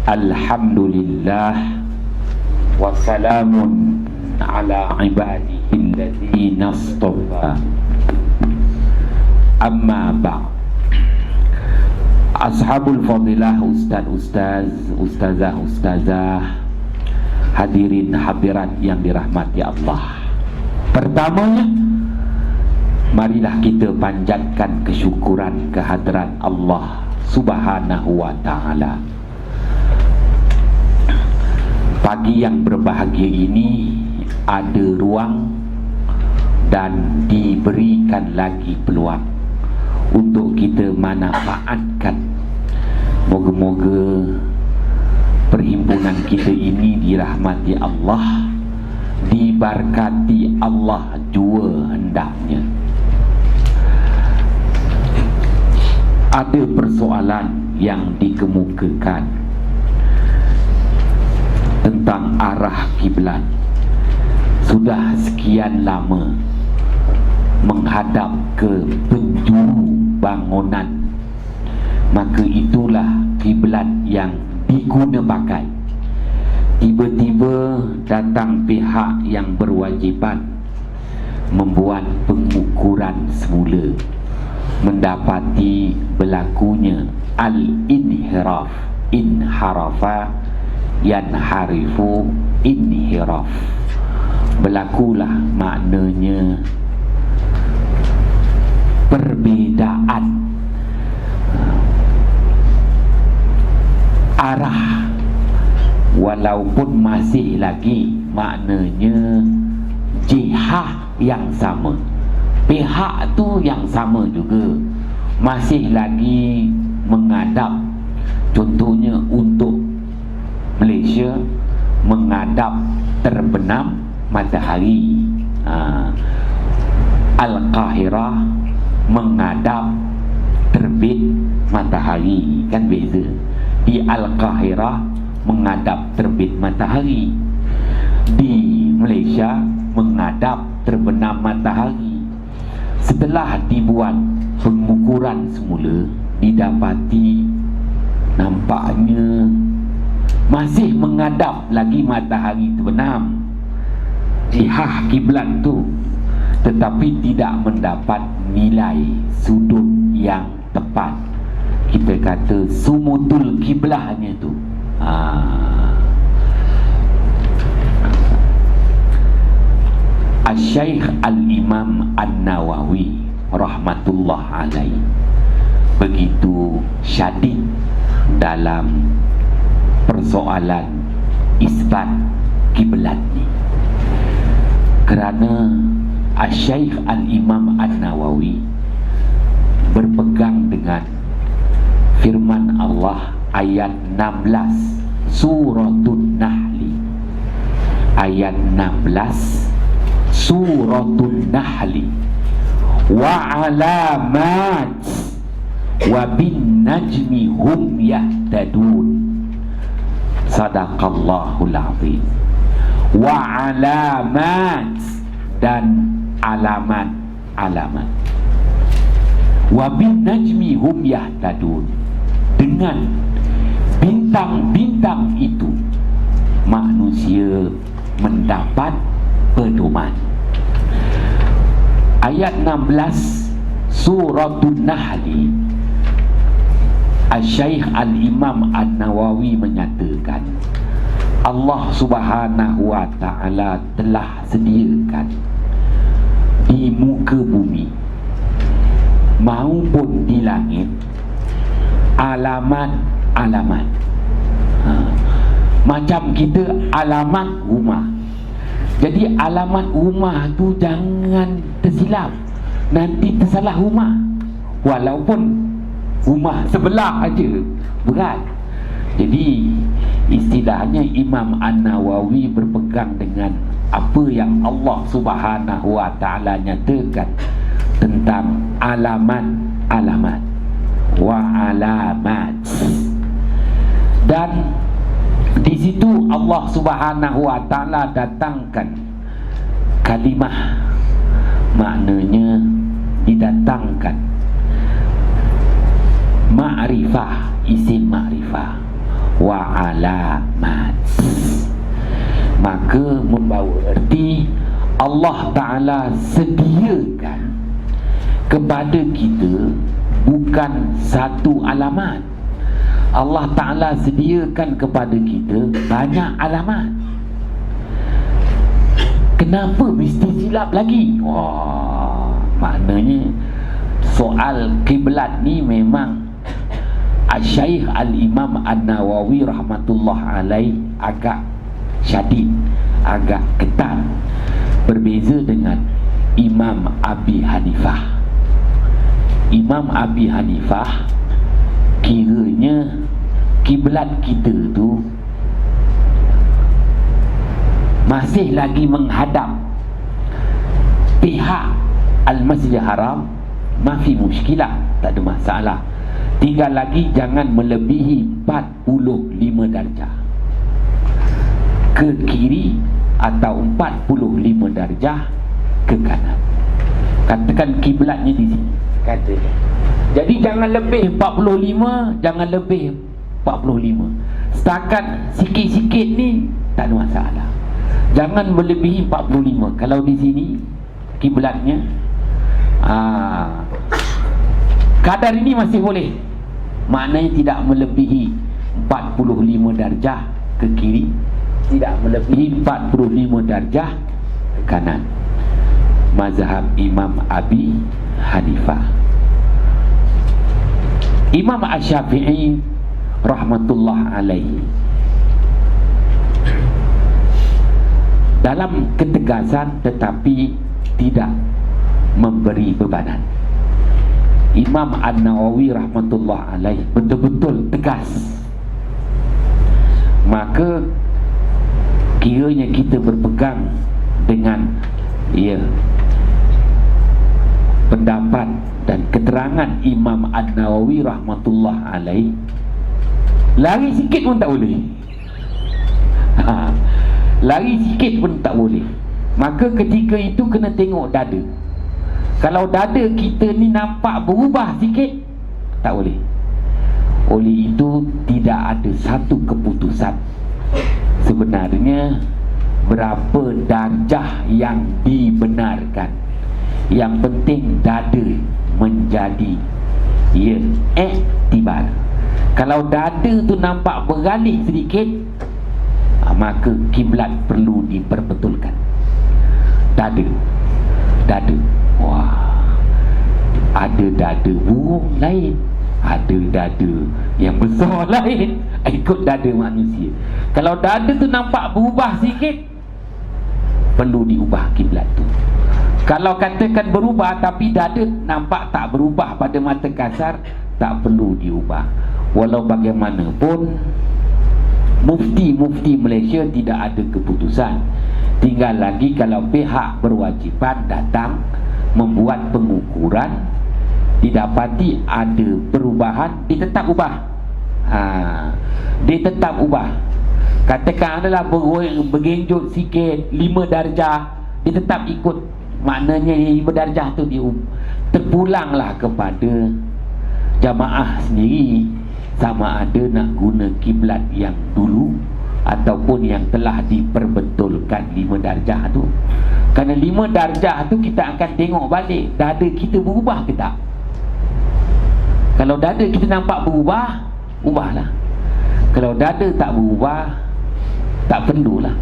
Alhamdulillah wassalamun ala ibadihi alladzina astafa. Amma ba'd. Ashabul fadilah, ustaz, ustazah, hadirin hadirat yang dirahmati Allah. Pertamanya, marilah kita panjatkan kesyukuran kehadrat Allah Subhanahu wa ta'ala. Pagi yang berbahagia ini ada ruang dan diberikan lagi peluang untuk kita manfaatkan. Moga-moga perhimpunan kita ini dirahmati Allah, diberkati Allah jua hendaknya. Ada persoalan yang dikemukakan tentang arah kiblat. Sudah sekian lama menghadap ke penjuru bangunan, maka itulah kiblat yang diguna pakai. Tiba-tiba datang pihak yang berwajiban membuat pengukuran semula, mendapati berlakunya al-inhiraf, inharafa yanharifu inhiraf. Berlakulah maknanya perbezaan arah, walaupun masih lagi maknanya jihad yang sama, pihak tu yang sama juga, masih lagi menghadap. Contohnya untuk Malaysia menghadap terbenam matahari, Al-Qahirah menghadap terbit matahari, kan beza. Di Al-Qahirah menghadap terbit matahari, di Malaysia menghadap terbenam matahari. Setelah dibuat pengukuran semula, didapati nampaknya masih menghadap lagi matahari terbenam, jihad kiblat tu, tetapi tidak mendapat nilai sudut yang tepat. Kita kata sumutul kiblahnya tu. Al-Syeikh Al-Imam An-Nawawi rahmatullah alaih begitu syadid dalam persoalan isbat kiblat ni, kerana Al-Syeikh Al-Imam An-Nawawi berpegang dengan firman Allah ayat 16 Suratul Nahli. Ayat 16 Suratul Nahli, wa alamat wa bin najmi hum yahtadun. Sadaqallahul azim. Wa alamat, dan alamat. Wa bin najmi hum yahtadun, dengan bintang-bintang itu manusia mendapat pedoman. Ayat 16 Suratul Nahli, Al-Syeikh Al-Imam An-Nawawi menyatakan Allah Subhanahu wa ta'ala telah sediakan di muka bumi maupun di langit alamat-alamat. Macam kita alamat rumah. Jadi alamat rumah tu jangan tersilap, nanti tersalah rumah. Walaupun rumah sebelah aja berat. Jadi istilahnya Imam An-Nawawi berpegang dengan apa yang Allah Subhanahu wa ta'ala nyatakan tentang alamat-alamat wa alamat. Dan di situ Allah Subhanahu wa ta'ala datangkan kalimah, maknanya didatangkan ma'rifah, isim ma'rifah, wa alamat. Maka membawa erti Allah Ta'ala sediakan kepada kita bukan satu alamat. Allah Ta'ala sediakan kepada kita banyak alamat. Kenapa mesti silap lagi? Wah, maknanya soal kiblat ni memang Al-Syaikh Al-Imam An-Nawawi rahmatullah alaih agak syadid, agak ketat, berbeza dengan Imam Abi Hanifah. Imam Abi Hanifah kiranya kiblat kita tu masih lagi menghadap pihak Al-Masjid Haram, mafi muskilah, tak ada masalah. Tinggal lagi jangan melebihi 45 darjah ke kiri atau 45 darjah ke kanan. Katakan kiblatnya di sini, katakan. Jadi jangan lebih 45, jangan lebih 45. Setakat sikit-sikit ni tak ada masalah. Jangan melebihi 45. Kalau di sini kiblatnya kadar ini masih boleh. Maknanya tidak melebihi 45 darjah ke kiri, tidak melebihi 45 darjah ke kanan. Mazhab Imam Abi Hanifah. Imam Asy-Syafi'i rahmatullah alaihi dalam ketegasan tetapi tidak memberi bebanan. Imam An-Nawawi rahmatullah alaih betul-betul tegas. Maka kiranya kita berpegang dengan pendapat dan keterangan Imam An-Nawawi rahmatullah alaih, lari sikit pun tak boleh. Lari sikit pun tak boleh. Maka ketika itu kena tengok dada. Kalau dada kita ni nampak berubah sikit, tak boleh. Oleh itu tidak ada satu keputusan sebenarnya berapa darjah yang dibenarkan. Yang penting dada menjadi iktibar. Kalau dada tu nampak beralih sedikit, maka kiblat perlu diperbetulkan. Dada. Wah, ada dada burung lain, ada dada yang besar lain, ikut dada manusia. Kalau dada tu nampak berubah sikit, perlu diubah kiblat tu. Kalau katakan berubah tapi dada nampak tak berubah pada mata kasar, tak perlu diubah. Walau bagaimanapun mufti Malaysia tidak ada keputusan. Tinggal lagi kalau pihak berwajiban datang membuat pengukuran, didapati ada perubahan, dia tetap ubah. Dia tetap ubah. Katakan adalah bergenjot sikit 5 darjah, dia tetap ikut. Maknanya 5 darjah tu dia terpulanglah kepada jamaah sendiri, sama ada nak guna kiblat yang dulu ataupun yang telah diperbetulkan 5 darjah tu. Kerana 5 darjah tu kita akan tengok balik dada kita berubah ke tak. Kalau dada kita nampak berubah, ubahlah. Kalau dada tak berubah, tak perlulah.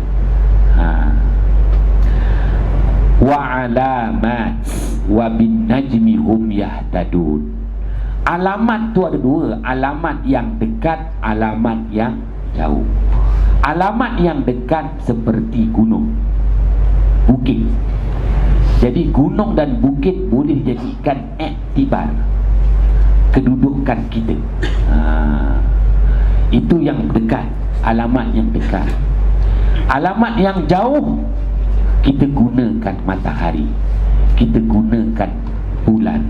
Wa alamat wa bin najmi hum yahtadun. Alamat tu ada 2, alamat yang dekat, alamat yang jauh. Alamat yang dekat seperti gunung, bukit. Jadi gunung dan bukit boleh dijadikan iktibar kedudukan kita. Itu yang dekat, alamat yang dekat. Alamat yang jauh, kita gunakan matahari, kita gunakan bulan.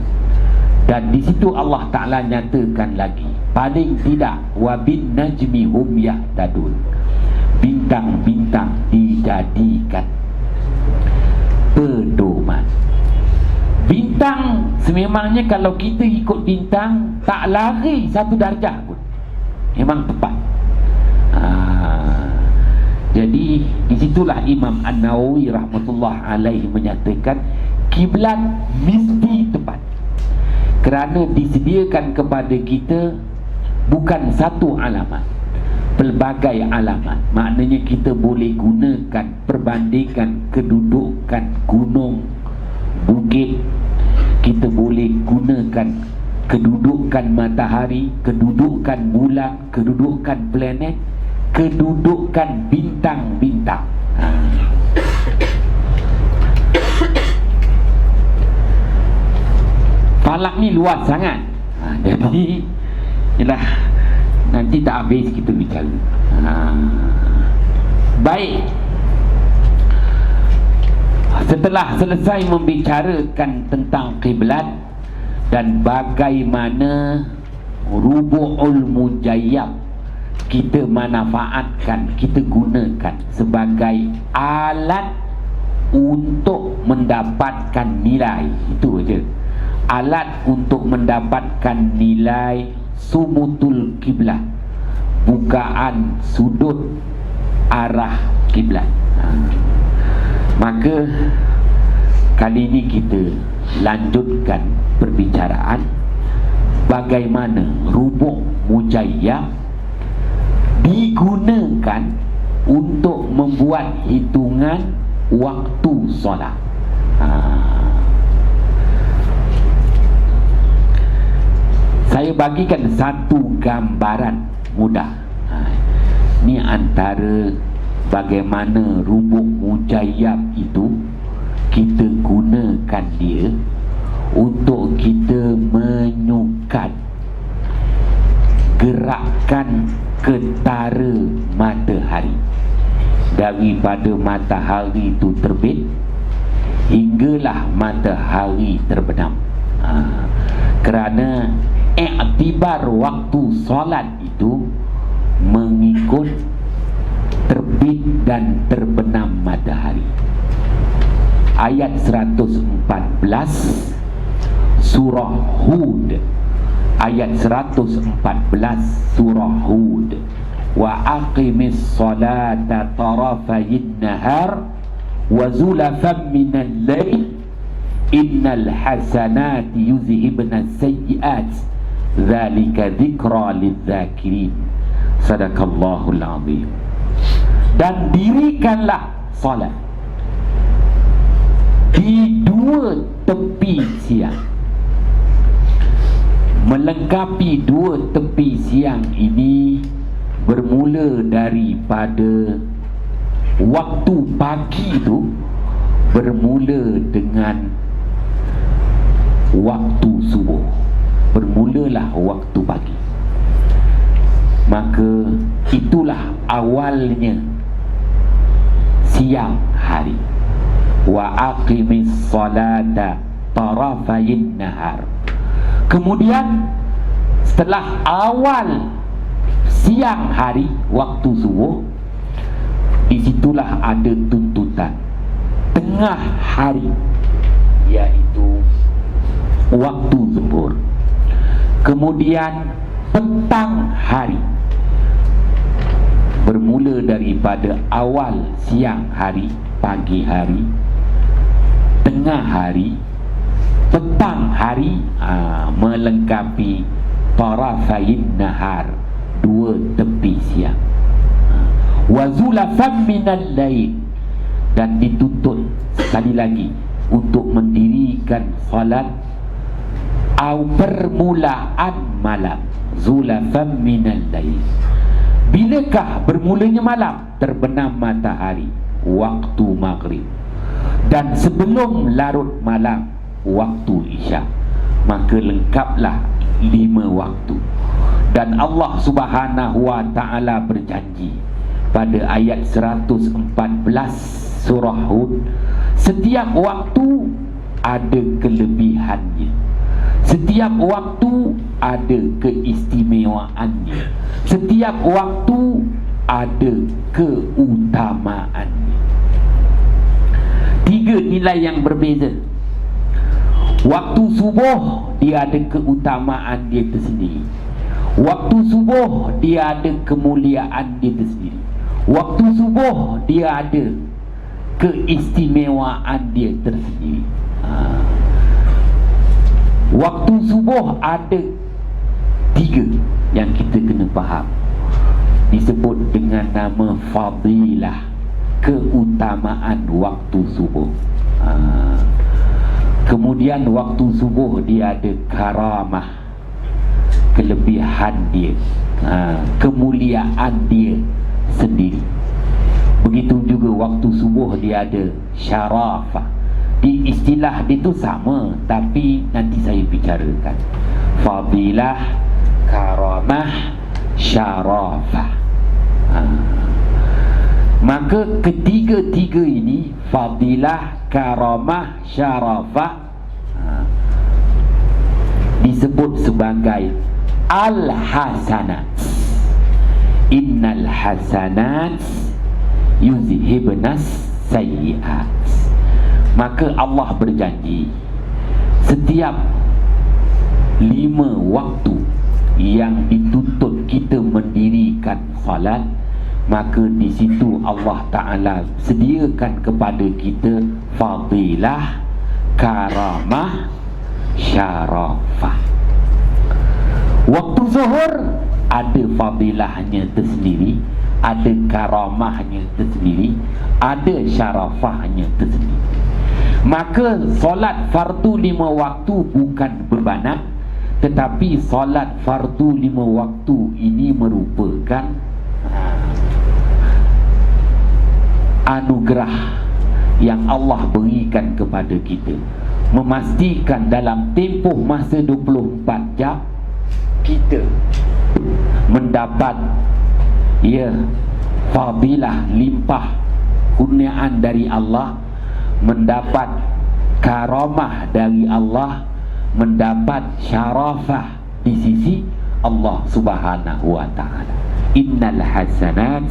Dan di situ Allah Ta'ala nyatakan lagi, paling tidak wabin najmi hum yahtadun, bintang-bintang dijadikan pedoman. Bintang sememangnya kalau kita ikut bintang tak lari 1 darjah pun, memang tepat. Disitulah Imam An-Nawawi rahmatullah alaihi menyatakan kiblat mesti tepat, kerana disediakan kepada kita bukan satu alamat, pelbagai alamat. Maknanya kita boleh gunakan, perbandingkan kedudukan gunung, bukit, kita boleh gunakan kedudukan matahari, kedudukan bulan, kedudukan planet, kedudukan bintang-bintang. Falak ni luas sangat. Jadi ialah nanti tak habis kita bicara. Baik. Setelah selesai membicarakan tentang kiblat dan bagaimana rubu'ul mujayyab kita manfaatkan, kita gunakan sebagai alat untuk mendapatkan nilai, itu aja. Alat untuk mendapatkan nilai sumutul kiblat, bukaan sudut arah kiblat. Maka kali ini kita lanjutkan perbicaraan bagaimana rubu' mujayyab digunakan untuk membuat hitungan waktu solat. Saya bagikan satu gambaran mudah. Ini antara bagaimana rubu' mujayyab itu kita gunakan dia untuk kita menyukat gerakan ketara matahari daripada matahari itu terbit hinggalah matahari terbenam. Kerana iktibar waktu solat itu mengikut terbit dan terbenam matahari. Ayat 114 surah Hud, ayat 114 surah Hud, wa aqimis salata tarafayin nahar wa zulafan minal layl innal hasanati yuzhibna sayyi'at dzalika dzikra lidzakirin. Sadaqallahul azim. Dan dirikanlah salat di dua tepi siang. Melengkapi dua tepi siang ini bermula daripada waktu pagi itu, bermula dengan waktu subuh. Bermulalah waktu pagi. Maka itulah awalnya siang hari. Wa aqimis salata tarafayin nahar. Kemudian setelah awal siang hari, waktu subuh, disitulah ada tuntutan tengah hari, iaitu waktu zuhur. Kemudian petang hari, bermula daripada awal siang hari, pagi hari, tengah hari, petang hari, melengkapi tarafayin nahar, dua tepi siang. Wa zulafan minal lail, dan dituntut sekali lagi untuk mendirikan salat permulaan malam. Zulafan minal lail, bilakah bermulanya malam? Terbenam matahari, waktu maghrib, dan sebelum larut malam, waktu isyak. Maka lengkaplah 5 waktu. Dan Allah Subhanahu wa ta'ala berjanji pada ayat 114 surah Hud, setiap waktu ada kelebihannya, setiap waktu ada keistimewaannya, setiap waktu ada keutamaannya. 3 nilai yang berbeza. Waktu subuh dia ada keutamaan dia tersendiri. Waktu subuh dia ada kemuliaan dia tersendiri. Waktu subuh dia ada keistimewaan dia tersendiri. Waktu subuh ada 3 yang kita kena faham. Disebut dengan nama fadilah, keutamaan waktu subuh. Kemudian waktu subuh dia ada karamah, kelebihan dia, kemuliaan dia sendiri. Begitu juga waktu subuh dia ada syarafah. Di istilah dia tu sama, tapi nanti saya bicarakan. Fadilah, karamah, syarafah. Maka ketiga-tiga ini, fadilah, karamah, syarafah, disebut sebagai al-hasanat. Innal hasanat yuzhibnas sayyi'at. Maka Allah berjanji setiap 5 waktu yang dituntut kita mendirikan salat, maka di situ Allah Ta'ala sediakan kepada kita fadilah, karamah, syarafah. Waktu zuhur ada fadilahnya tersendiri, ada karamahnya tersendiri, ada syarafahnya tersendiri. Maka solat fardu 5 waktu bukan bebanat, tetapi solat fardu 5 waktu ini merupakan anugerah yang Allah berikan kepada kita, memastikan dalam tempoh masa 24 jam kita mendapat fadilah, limpah kurniaan dari Allah, mendapat karamah dari Allah, mendapat syarafah di sisi Allah Subhanahu wa ta'ala. Innal hasanat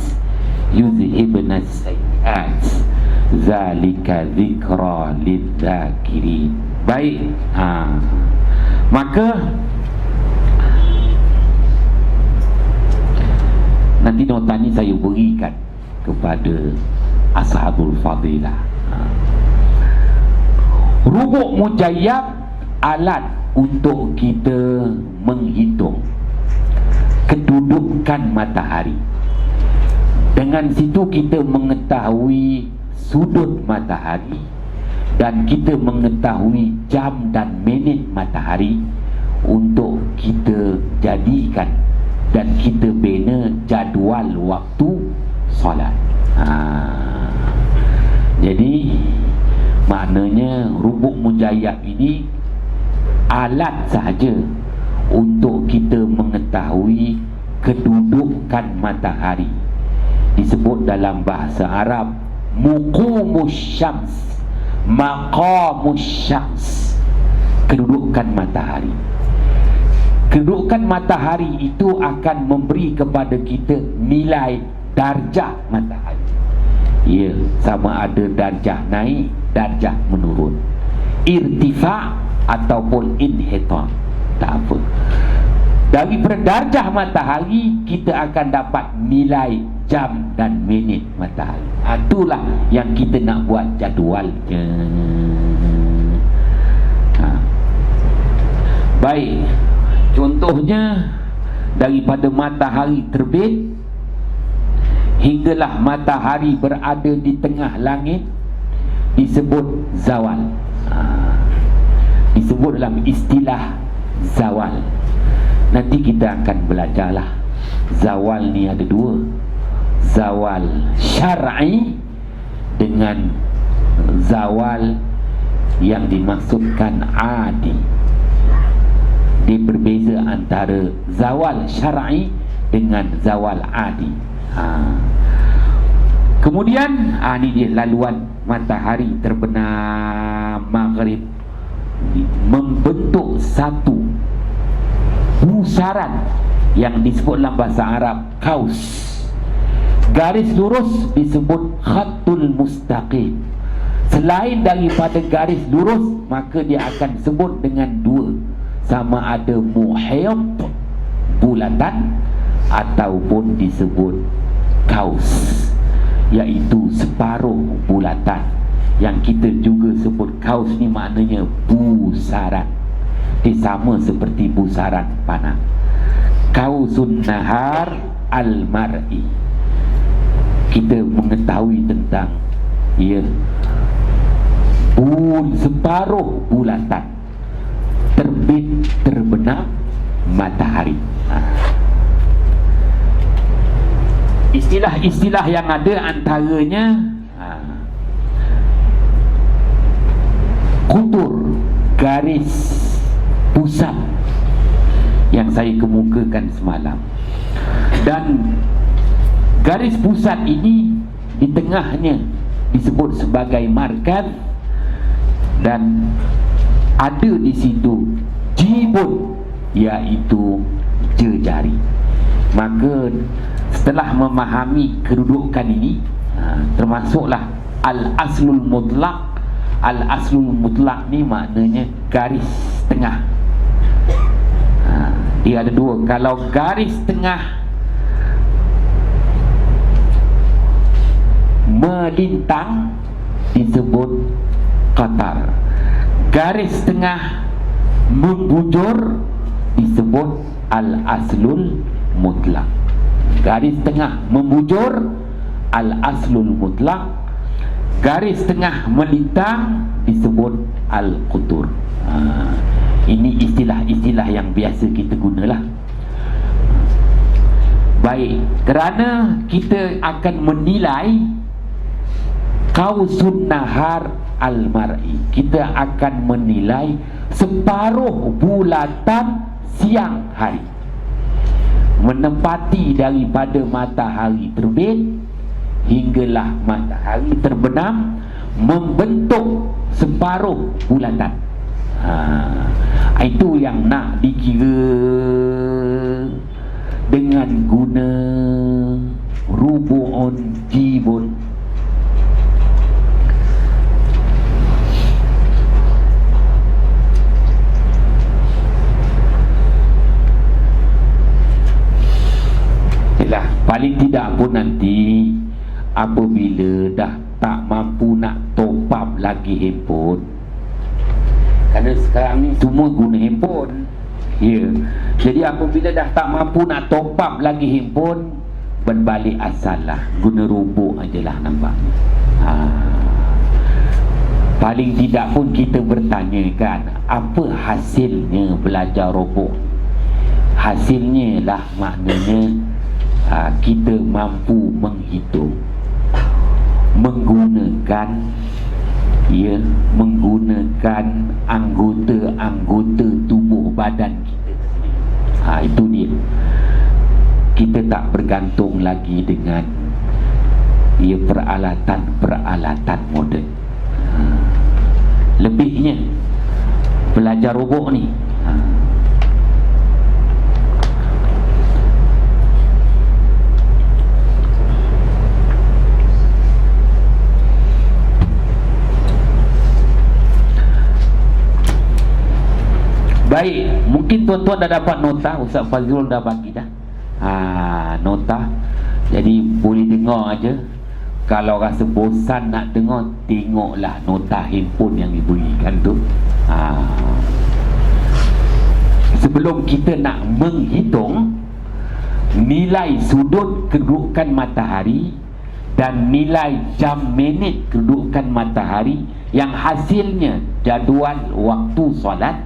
yuzhibnas sayyi'at, zalika dzikra lidzakirin. Baik, maka nanti nota ni saya berikan kepada ashabul fadilah. Rubuk mujayyab, alat untuk kita menghitung kedudukan matahari. Dengan situ kita mengetahui sudut matahari, dan kita mengetahui jam dan minit matahari untuk kita jadikan dan kita bina jadual waktu solat. Jadi maknanya rubuk mujayyab ini alat sahaja untuk kita mengetahui kedudukan matahari. Disebut dalam bahasa Arab muqumus syams, maqamus syams, kedudukan matahari. Kedudukan matahari itu akan memberi kepada kita nilai darjah matahari. Ya, sama ada darjah naik, darjah menurun, irtifa' ataupun inhita, tak apa. Daripada darjah matahari kita akan dapat nilai jam dan minit matahari. Itulah yang kita nak buat jadualnya. Baik, contohnya daripada matahari terbit hinggalah matahari berada di tengah langit disebut zawal. Disebut dalam istilah zawal. Nanti kita akan belajarlah. Zawal ni ada 2. Zawal syar'i dengan zawal yang dimaksudkan adi. Dia berbeza antara zawal syar'i dengan zawal adi. Kemudian ni dia laluan matahari terbenam maghrib membentuk satu pusaran yang disebut dalam bahasa Arab kaus. Garis lurus disebut khatul mustaqim. Selain daripada garis lurus, maka dia akan sebut dengan 2, sama ada muhayab, bulatan, ataupun disebut kaus, iaitu separuh bulatan. Yang kita juga sebut kaus ni maknanya busaran. Dia sama seperti busaran panah. Kausun nahar al-mar'i. Kita mengetahui tentang separuh bulatan, terbit terbenam matahari. Istilah-istilah yang ada antaranya kutur, garis pusat yang saya kemukakan semalam. Dan garis pusat ini di tengahnya disebut sebagai markaz, dan ada di situ jibun, iaitu jejari. Maka setelah memahami kedudukan ini, termasuklah al-aslul mutlaq. Al-aslul mutlaq ni maknanya garis tengah. Dia ada dua. Kalau garis tengah melintang disebut qatar. Garis tengah membujur disebut al-aslul mutlaq. Garis tengah membujur al-aslul mutlaq. Garis tengah melintang disebut al-qutur. Ini istilah-istilah yang biasa kita gunalah. Baik, kerana kita akan menilai kausun nahar al-mar'i, kita akan menilai separuh bulatan siang hari, menempati daripada matahari terbit hinggalah matahari terbenam, membentuk separuh bulatan. Itu yang nak dikira dengan guna rubu'un jibun. Yalah, paling tidak pun nanti apabila dah tak mampu nak top up lagi handphone, kerana sekarang ni semua guna handphone, jadi apabila dah tak mampu nak top up lagi handphone, berbalik asal lah, guna robot ajalah nampaknya. Paling tidak pun kita bertanya kan, apa hasilnya belajar robot? Hasilnya lah maknanya kita mampu menghitung, menggunakan anggota-anggota tubuh badan kita. Itu dia. Kita tak bergantung lagi dengan peralatan-peralatan moden. Lebihnya belajar robot ni, baik, mungkin tuan-tuan dah dapat nota. Ustaz Fazrul dah bagi dah nota. Jadi boleh dengar aja. Kalau rasa bosan nak dengar, tengoklah nota handphone yang diberikan tu. Sebelum kita nak menghitung nilai sudut kedudukan matahari dan nilai jam minit kedudukan matahari, yang hasilnya jadual waktu solat,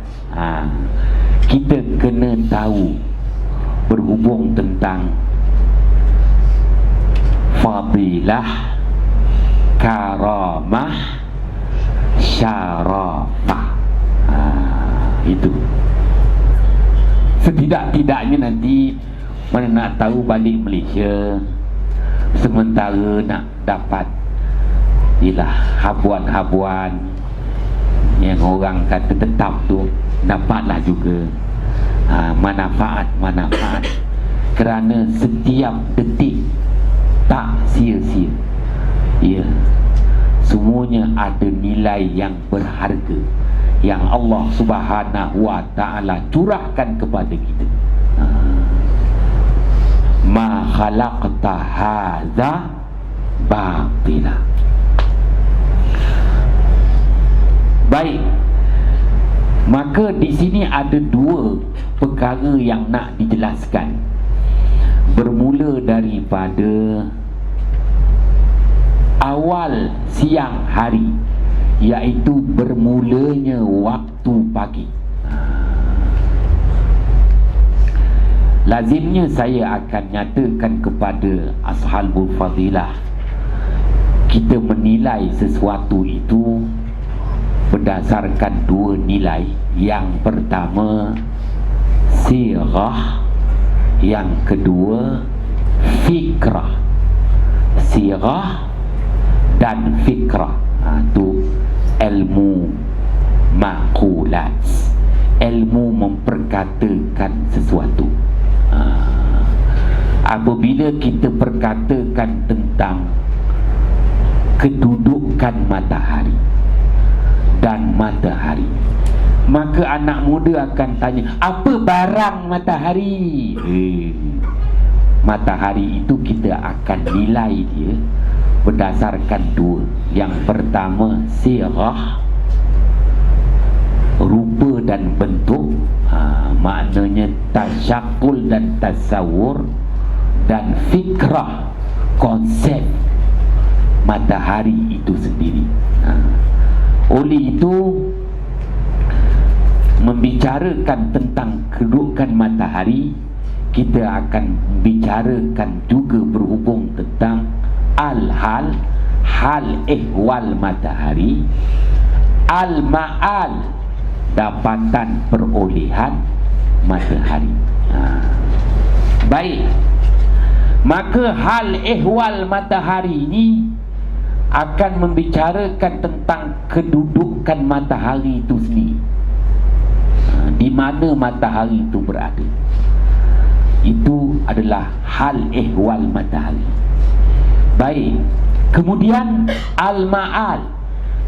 kita kena tahu berhubung tentang fadilah, karamah, syarafah. Itu setidak-tidaknya nanti mana nak tahu balik Malaysia, sementara nak dapat habuan-habuan yang orang kata tetap tu, dapatlah juga manfaat-manfaat, kerana setiap detik tak sia-sia. Semuanya ada nilai yang berharga yang Allah Subhanahu wa ta'ala curahkan kepada kita. Ma khalaqta hadza batila. Baik, maka di sini ada dua perkara yang nak dijelaskan. Bermula daripada awal siang hari, iaitu bermulanya waktu pagi. Lazimnya saya akan nyatakan kepada ashabul fadilah, kita menilai sesuatu itu berdasarkan dua nilai. Yang pertama sirah, yang kedua fikrah. Sirah dan fikrah, itu ilmu maqulat, ilmu memperkatakan sesuatu. Apabila kita perkatakan tentang kedudukan matahari dan matahari, maka anak muda akan tanya, apa barang matahari? Matahari itu kita akan nilai dia berdasarkan dua. Yang pertama sirah, rupa dan bentuk, maknanya tasyakul dan tasawur, dan fikrah, konsep matahari itu sendiri. Oleh itu, membicarakan tentang kedudukan matahari, kita akan bicarakan juga berhubung tentang al-hal, hal ehwal matahari, al-ma'al, dapatan perolehan matahari. Baik, maka hal ehwal matahari ini akan membicarakan tentang kedudukan matahari itu sendiri, di mana matahari itu berada. Itu adalah hal ehwal matahari. Baik, kemudian al-ma'al,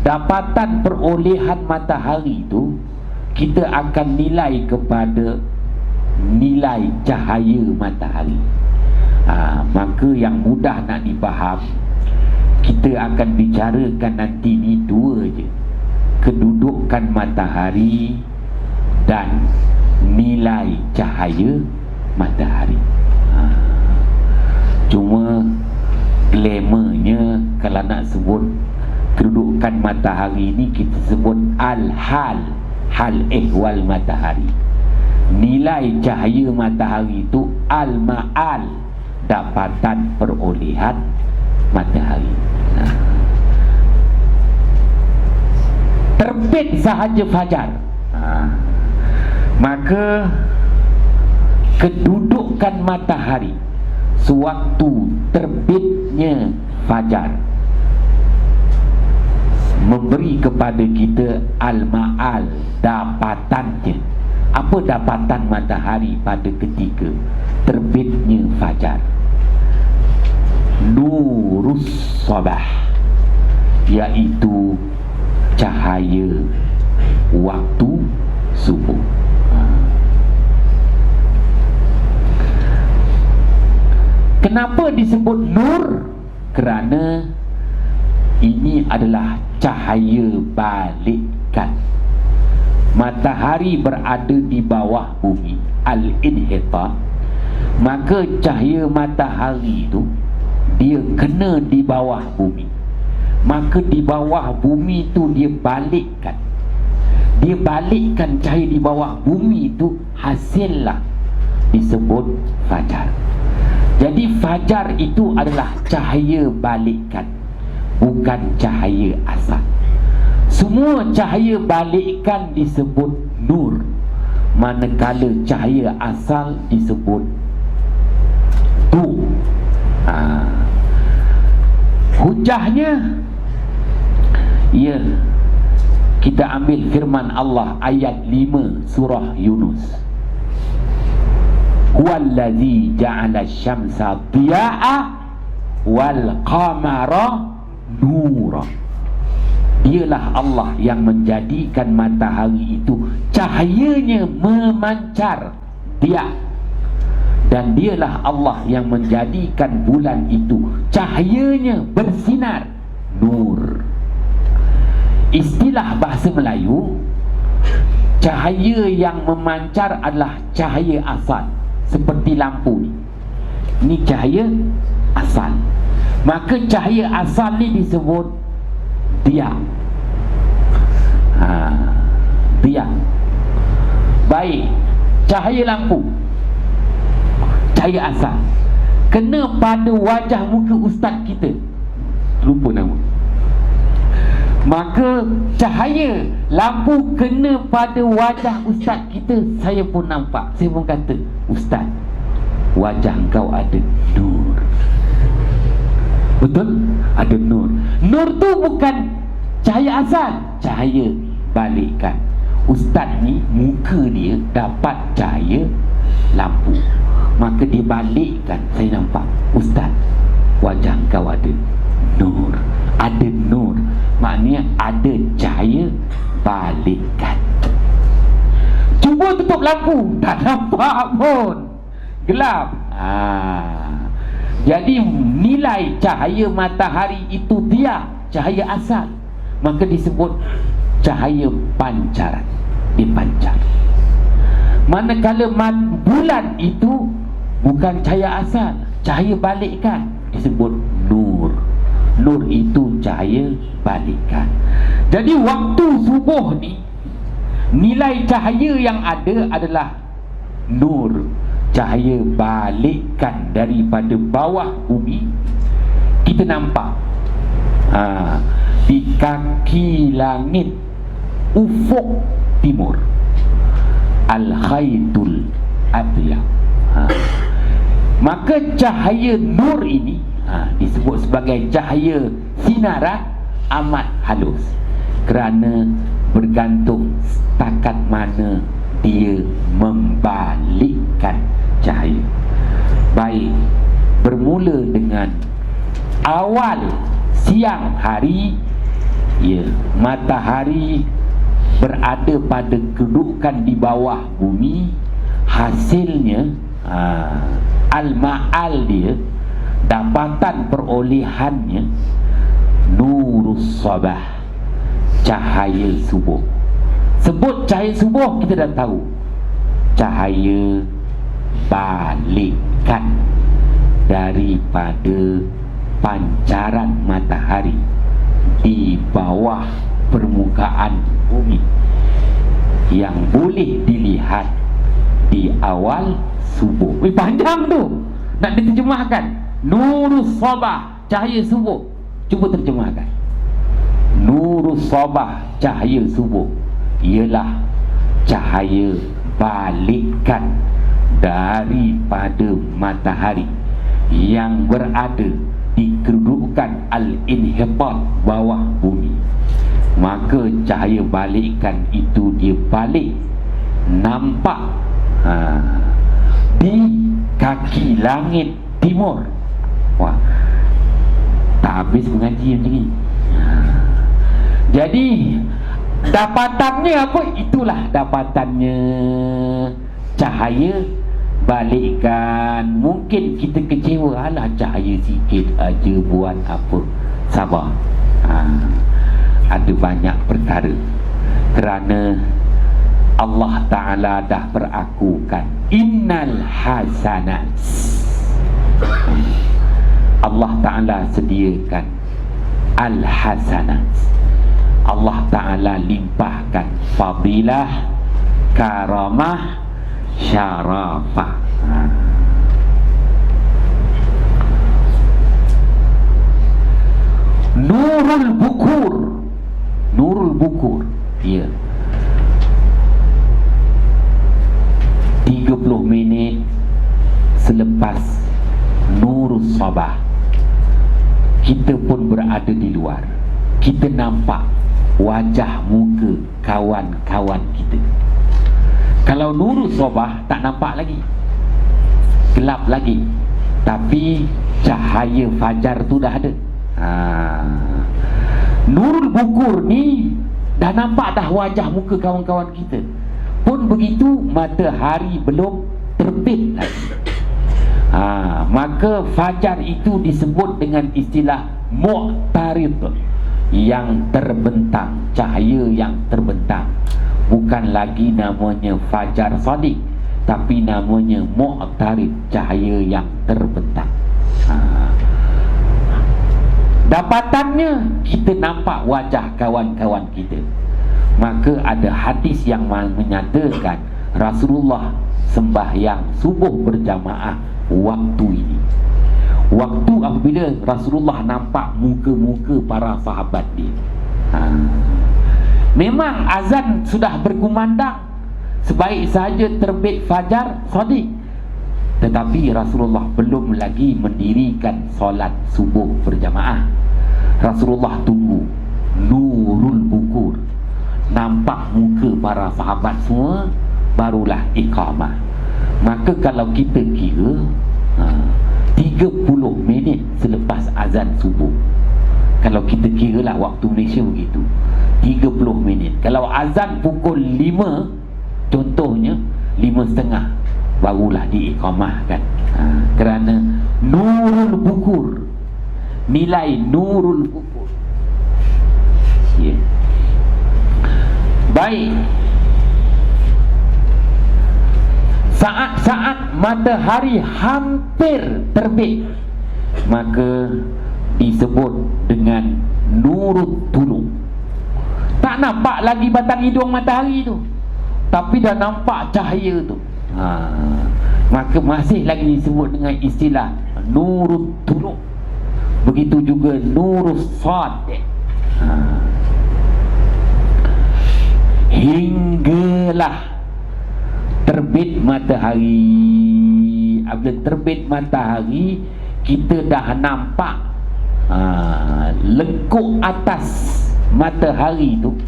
dapatan perolehan matahari itu kita akan nilai kepada nilai cahaya matahari. Maka yang mudah nak difaham, kita akan bicarakan nanti ni dua je, kedudukan matahari dan nilai cahaya matahari. Cuma glamournya, kalau nak sebut kedudukan matahari ni, kita sebut al-hal, hal ehwal matahari. Nilai cahaya matahari itu al-ma'al, dapatan perolehan matahari. Terbit sahaja fajar, maka kedudukan matahari sewaktu terbitnya fajar memberi kepada kita al-ma'al, dapatannya. Apa dapatan matahari pada ketika terbitnya fajar? Nurus sabah, iaitu cahaya waktu subuh. Kenapa disebut nur? Kerana ini adalah cahaya balikan. Matahari berada di bawah bumi, al-inhita, maka cahaya matahari itu dia kena di bawah bumi. Maka di bawah bumi itu dia balikkan. Dia balikkan cahaya di bawah bumi itu, hasillah disebut fajar. Jadi fajar itu adalah cahaya balikkan, bukan cahaya asal. Semua cahaya balikkan disebut nur, manakala cahaya asal disebut tu. Hujahnya, ya, kita ambil firman Allah ayat 5 surah Yunus. Huwallazi ja'ala syamsa diya'a wal qamara nura. Dialah Allah yang menjadikan matahari itu cahayanya memancar dia, Dan dialah Allah yang menjadikan bulan itu cahayanya bersinar, nur. Istilah bahasa Melayu, cahaya yang memancar adalah cahaya asal, seperti lampu ni. Ini cahaya asal. Maka cahaya asal ni disebut diam. Diam. Baik, cahaya lampu, cahaya asal, kena pada wajah muka ustaz kita, lupa nama, maka cahaya lampu kena pada wajah ustaz kita, saya pun nampak, saya pun kata, ustaz, wajah engkau ada nur. Betul? Ada nur. Nur tu bukan cahaya asal, cahaya balikkan. Ustaz ni muka dia dapat cahaya lampu, maka dia balikkan, saya nampak, ustaz, wajah engkau ada nur. Ada nur, maknanya ada cahaya balikkan. Cuba tutup lampu, tak nampak pun, gelap. Jadi nilai cahaya matahari itu dia cahaya asal, maka disebut cahaya pancaran, dipancar. Manakala bulan itu bukan cahaya asal, cahaya balikkan, disebut nur. Nur itu cahaya balikkan. Jadi waktu subuh ni, nilai cahaya yang ada adalah nur, cahaya balikkan daripada bawah bumi. Kita nampak di kaki langit ufuk timur, al-khaytul abyad. Maka cahaya nur ini disebut sebagai cahaya sinaran amat halus, kerana bergantung setakat mana dia membalikkan cahaya. Baik, bermula dengan awal siang hari, matahari berada pada kedudukan di bawah bumi. Hasilnya al-ma'al dia, dapatan perolehannya, nurus sabah, cahaya subuh. Sebut cahaya subuh, kita dah tahu cahaya balikkan daripada pancaran matahari di bawah permukaan bumi, yang boleh dilihat di awal subuh. Panjang tu nak diterjemahkan. Nurus sabah, cahaya subuh. Cuba terjemahkan. Nurus sabah, cahaya subuh, ialah cahaya balikkan daripada matahari yang berada di kedudukan al-inhibat, bawah bumi. Maka cahaya balikkan itu dia balik, nampak di kaki langit timur. Wah, tak habis mengaji macam ni. Jadi dapatannya apa? Itulah dapatannya, cahaya balikkan. Mungkin kita kecewa, alah cahaya sikit aja, buat apa? Sabar. Ada banyak perkara, kerana Allah Ta'ala dah berakukan innal hasanat. Allah Ta'ala sediakan al-hasanat. Allah Ta'ala limpahkan fadilah, karamah, syarafah. Nurul bukur, nurul bukur, ya, 30 minit selepas nurus sabah, kita pun berada di luar. Kita nampak wajah muka kawan-kawan kita. Kalau nurus sabah tak nampak lagi, gelap lagi, tapi cahaya fajar tu dah ada. Nurul bukur ni dah nampak dah wajah muka kawan-kawan kita. Pun begitu, matahari belum terbit lagi. Maka fajar itu disebut dengan istilah mu'tarid, yang terbentang, cahaya yang terbentang. Bukan lagi namanya fajar shadiq, tapi namanya mu'tarid, cahaya yang terbentang. Dapatannya kita nampak wajah kawan-kawan kita. Maka ada hadis yang menyatakan Rasulullah sembahyang subuh berjamaah waktu ini. Waktu apabila Rasulullah nampak muka-muka para sahabat dia. Memang azan sudah berkumandang, sebaik saja terbit fajar shadiq, tetapi Rasulullah belum lagi mendirikan solat subuh berjamaah. Rasulullah tunggu nurul bukur, nampak muka para sahabat semua, barulah iqamah. Maka kalau kita kira 30 minit selepas azan subuh, kalau kita kira lah waktu Malaysia begitu, 30 minit. Kalau azan pukul 5 contohnya, 5.30 barulah diiqamahkan. Kerana nurul bukur, nilai nurul bukur. Baik, saat-saat matahari hampir terbit, maka disebut dengan nurut tulung. Tak nampak lagi batang hidung matahari tu, tapi dah nampak cahaya tu. Maka masih lagi disebut dengan istilah nurut tulung. Begitu juga nurus shadiq. Hinggalah terbit matahari. Apabila terbit matahari, kita dah nampak lekuk atas matahari tu.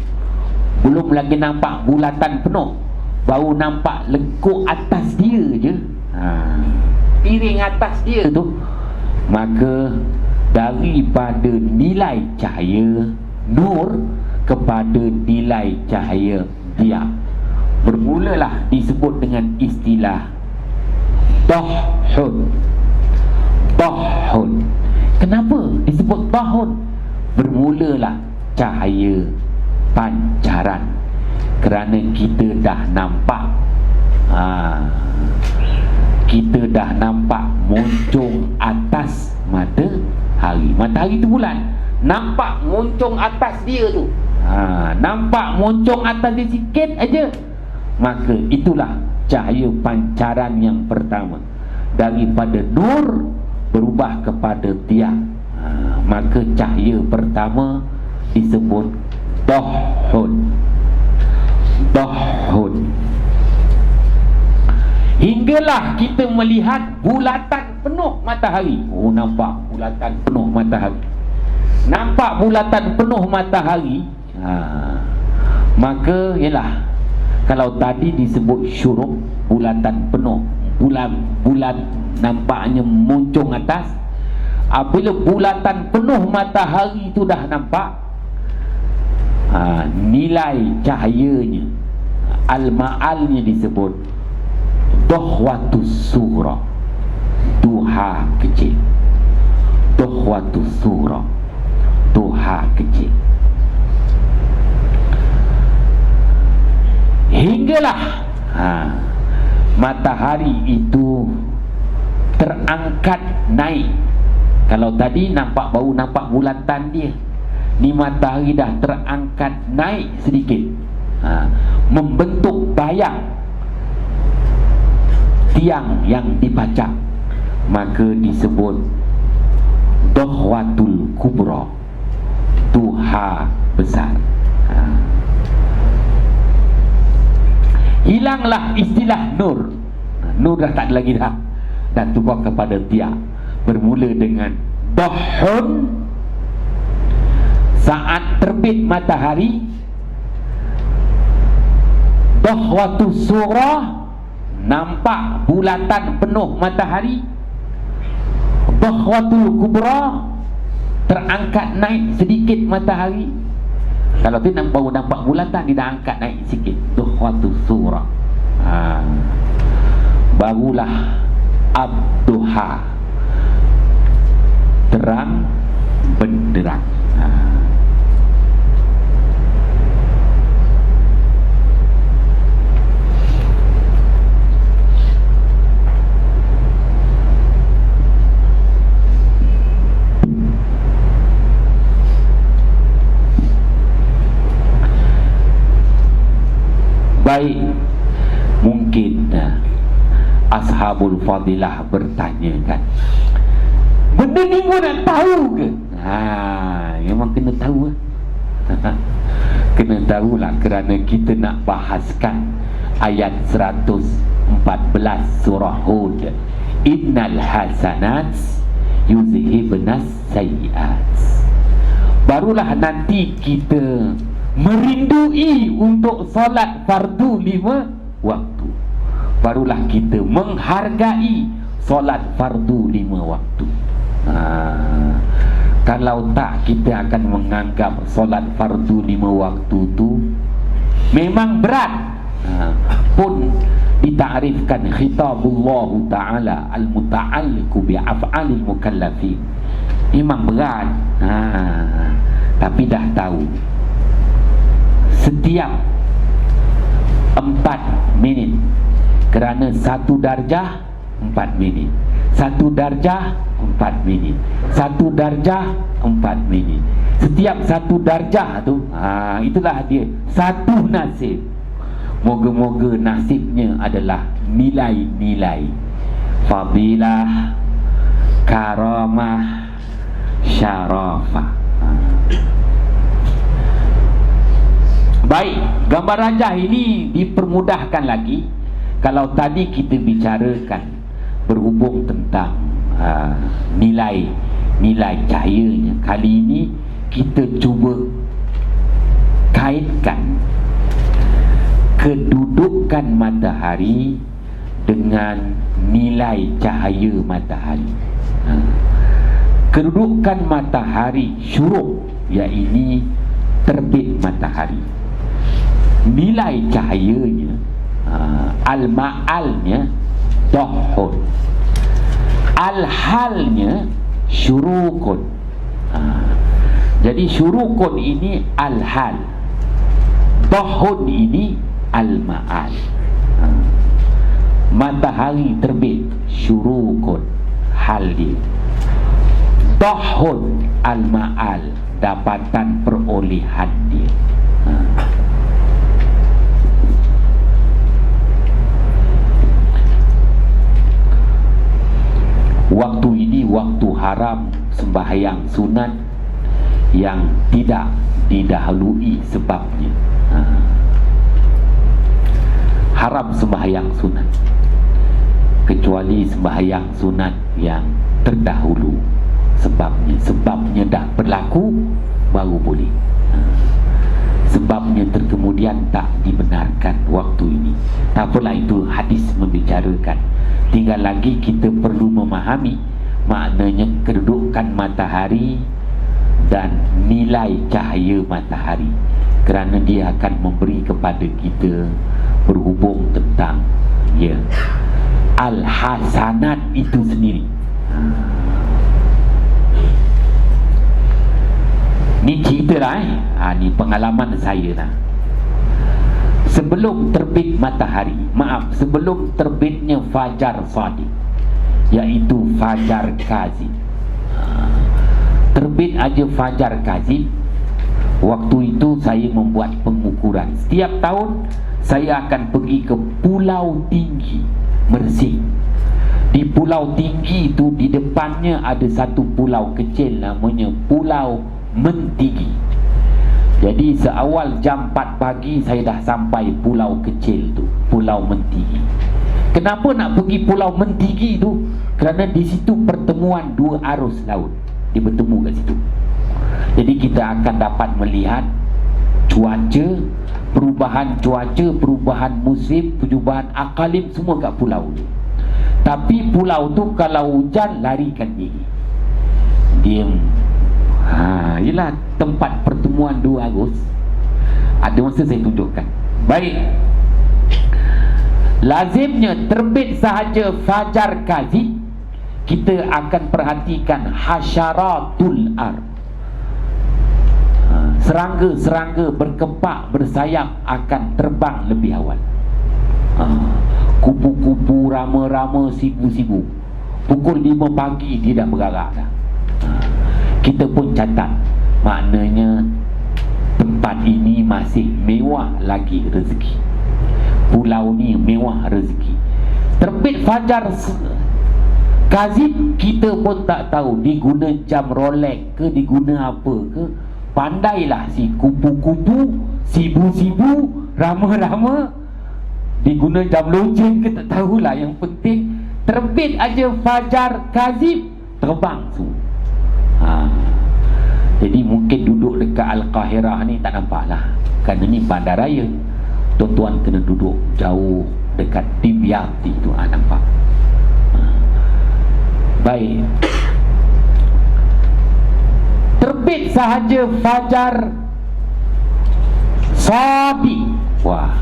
Belum lagi nampak bulatan penuh, baru nampak lekuk atas dia je, piring atas dia tu. Maka daripada nilai cahaya nur kepada nilai cahaya diam, bermulalah disebut dengan istilah dahhun. Dahhun. Kenapa disebut dahhun? Bermulalah cahaya pancaran, kerana kita dah nampak kita dah nampak muncung atas matahari. Matahari tu bulan, nampak muncung atas dia tu, nampak muncung atas dia sikit aja, maka itulah cahaya pancaran yang pertama. Daripada nur berubah kepada tiang, maka cahaya pertama disebut dahhun. Dahhun. Hinggalah kita melihat bulatan penuh matahari. Nampak bulatan penuh matahari. Nampak bulatan penuh matahari, maka ialah, kalau tadi disebut syuruk, bulatan penuh, bulan nampaknya muncung atas. Apabila bulatan penuh matahari itu dah nampak, nilai cahayanya, al-ma'alnya disebut dohwatus surah, duha kecil. Dohwatus surah, duha kecil. Hinggalah matahari itu terangkat naik. Kalau tadi nampak, baru nampak bulatan dia, ni matahari dah terangkat naik sedikit, membentuk bayang tiang yang dipacak, maka disebut dohwatul kubra, duha besar. Hilanglah istilah nur. Nur dah tak ada lagi dah, dan tukar kepada tiang. Bermula dengan dahhun, saat terbit matahari. Dahwatus surah, nampak bulatan penuh matahari. Dahwatul kubra, terangkat naik sedikit matahari. Kalau tu baru nampak bulatan, dia dah angkat naik sikit. Dahwatus surah, barulah ad-duha, terang benderang. Baik, mungkin ashabul fadilah bertanya kan, benda ni kau nak tahu ke? Memang kena tahu. Kena tahulah, kerana kita nak bahaskan ayat 114 surah Hud. Innal hasanat yuzhibnas sayyiat. Barulah nanti kita merindui untuk solat fardu 5 waktu. Barulah kita menghargai solat fardu 5 waktu. Kalau tak, kita akan menganggap solat fardu 5 waktu tu memang berat. Pun ditakrifkan khitabullah ta'ala al-muta'alliqu bi'af'alil mukallafin, memang berat. Tapi dah tahu setiap 4 minit, kerana 1 darjah 4 minit, 1 darjah 4 minit, 1 darjah 4 minit. Setiap 1 darjah tu, itulah dia satu nasib. Moga-moga nasibnya adalah nilai-nilai fadilah, karamah, syarafah. Baik, gambar rajah ini dipermudahkan lagi. Kalau tadi kita bicarakan berhubung tentang nilai cahayanya, kali ini kita cuba kaitkan kedudukan matahari dengan nilai cahaya matahari. Kedudukan matahari syuruk, iaitu terbit matahari. Nilai cahayanya, al-ma'alnya dohun, al-halnya syurukun. Jadi syurukun ini al-hal, dohun ini al-ma'al. Matahari terbit syurukun, hal dia. Dohun al-ma'al, dapatan perolehan dia. Waktu ini waktu haram sembahyang sunat yang tidak didahului sebabnya. Haram sembahyang sunat kecuali sembahyang sunat yang terdahulu sebabnya dah berlaku, baru boleh. Sebabnya terkemudian tak dibenarkan waktu ini. Tak apalah, itu hadis membicarakan. Tinggal lagi kita perlu memahami maknanya kedudukan matahari dan nilai cahaya matahari, kerana dia akan memberi kepada kita berhubung tentang al-hasanat itu sendiri. Ni cerita lah ni pengalaman saya lah. Sebelum terbit matahari, sebelum terbitnya fajar sadiq, iaitu fajar kazib, terbit aja fajar kazib, waktu itu saya membuat pengukuran. Setiap tahun saya akan pergi ke Pulau Tinggi, Mersing. Di Pulau Tinggi itu, di depannya ada satu pulau kecil namanya Pulau Mentigi. Jadi seawal jam 4 pagi saya dah sampai pulau kecil tu, Pulau Mentigi. Kenapa nak pergi Pulau Mentigi tu? Kerana di situ pertemuan dua arus laut, dia bertemu kat situ. Jadi kita akan dapat melihat cuaca, perubahan musim, perubahan akalim semua kat pulau tu. Tapi pulau tu kalau hujan larikan diri, diam. Ialah tempat pertemuan dua arus. Ada masa saya tunjukkan. Baik, Lazimnya terbit sahaja fajar kazib, kita akan perhatikan hasyaratul ar, serangga-serangga berkepak bersayap akan terbang lebih awal. Kupu-kupu rama-rama, sibu-sibu, pukul 5 pagi dia dah bergerak dah. Kita pun catat, maknanya tempat ini masih mewah lagi rezeki, pulau ni mewah rezeki. Terbit fajar kazib, kita pun tak tahu diguna jam Rolex ke, diguna apa ke. Pandailah si kupu-kupu, sibu-sibu, rama-rama, diguna jam loceng ke tak tahulah. Yang penting terbit aja fajar kazib, terbang semua. Jadi mungkin duduk dekat Al-Qahirah ni tak nampak lah, kerana ni bandaraya. Tuan-tuan kena duduk jauh dekat Dimyati tu, nampak. Baik, terbit sahaja fajar Shadiq, wah,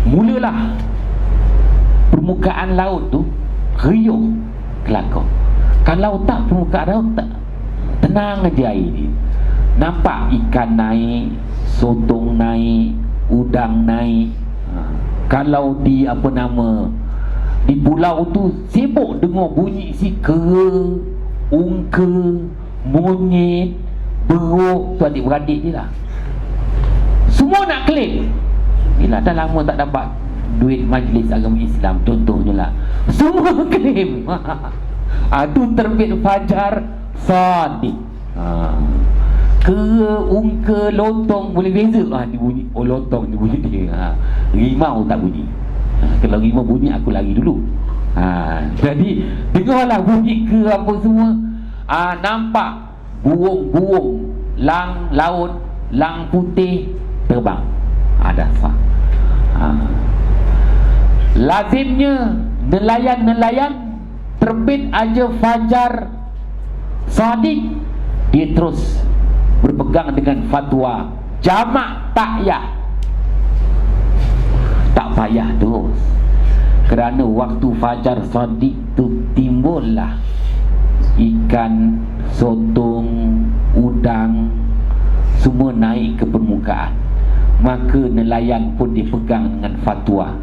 mulalah permukaan laut tu riuh kelakar. Kalau tak permukaan laut tak tenang aja air dia. Nampak ikan naik, sotong naik, udang naik. Kalau di apa nama, di pulau tu sibuk dengar bunyi si kera, ungka, monyet, beruk tu, adik-beradik je lah. Semua nak claim. Yelah, dah lama tak dapat duit majlis agama Islam contohnya lah, semua claim. Tu terbit fajar Shadiq. Kera, ungka, lontong boleh beza. Dia bunyi, oh lontong dia bunyi dia. Rimau tak bunyi. Kalau rimau bunyi aku lari dulu. Jadi dengarlah bunyi ke apa semua. Nampak burung-burung lang laut, lang putih terbang. Ada sah. Lazimnya nelayan-nelayan terbit aja fajar Shadiq, dia terus berpegang dengan fatwa jamak takyah. Tak payah terus, kerana waktu fajar Shadiq tu timbullah ikan, sotong, udang semua naik ke permukaan. Maka nelayan pun dipegang dengan fatwa,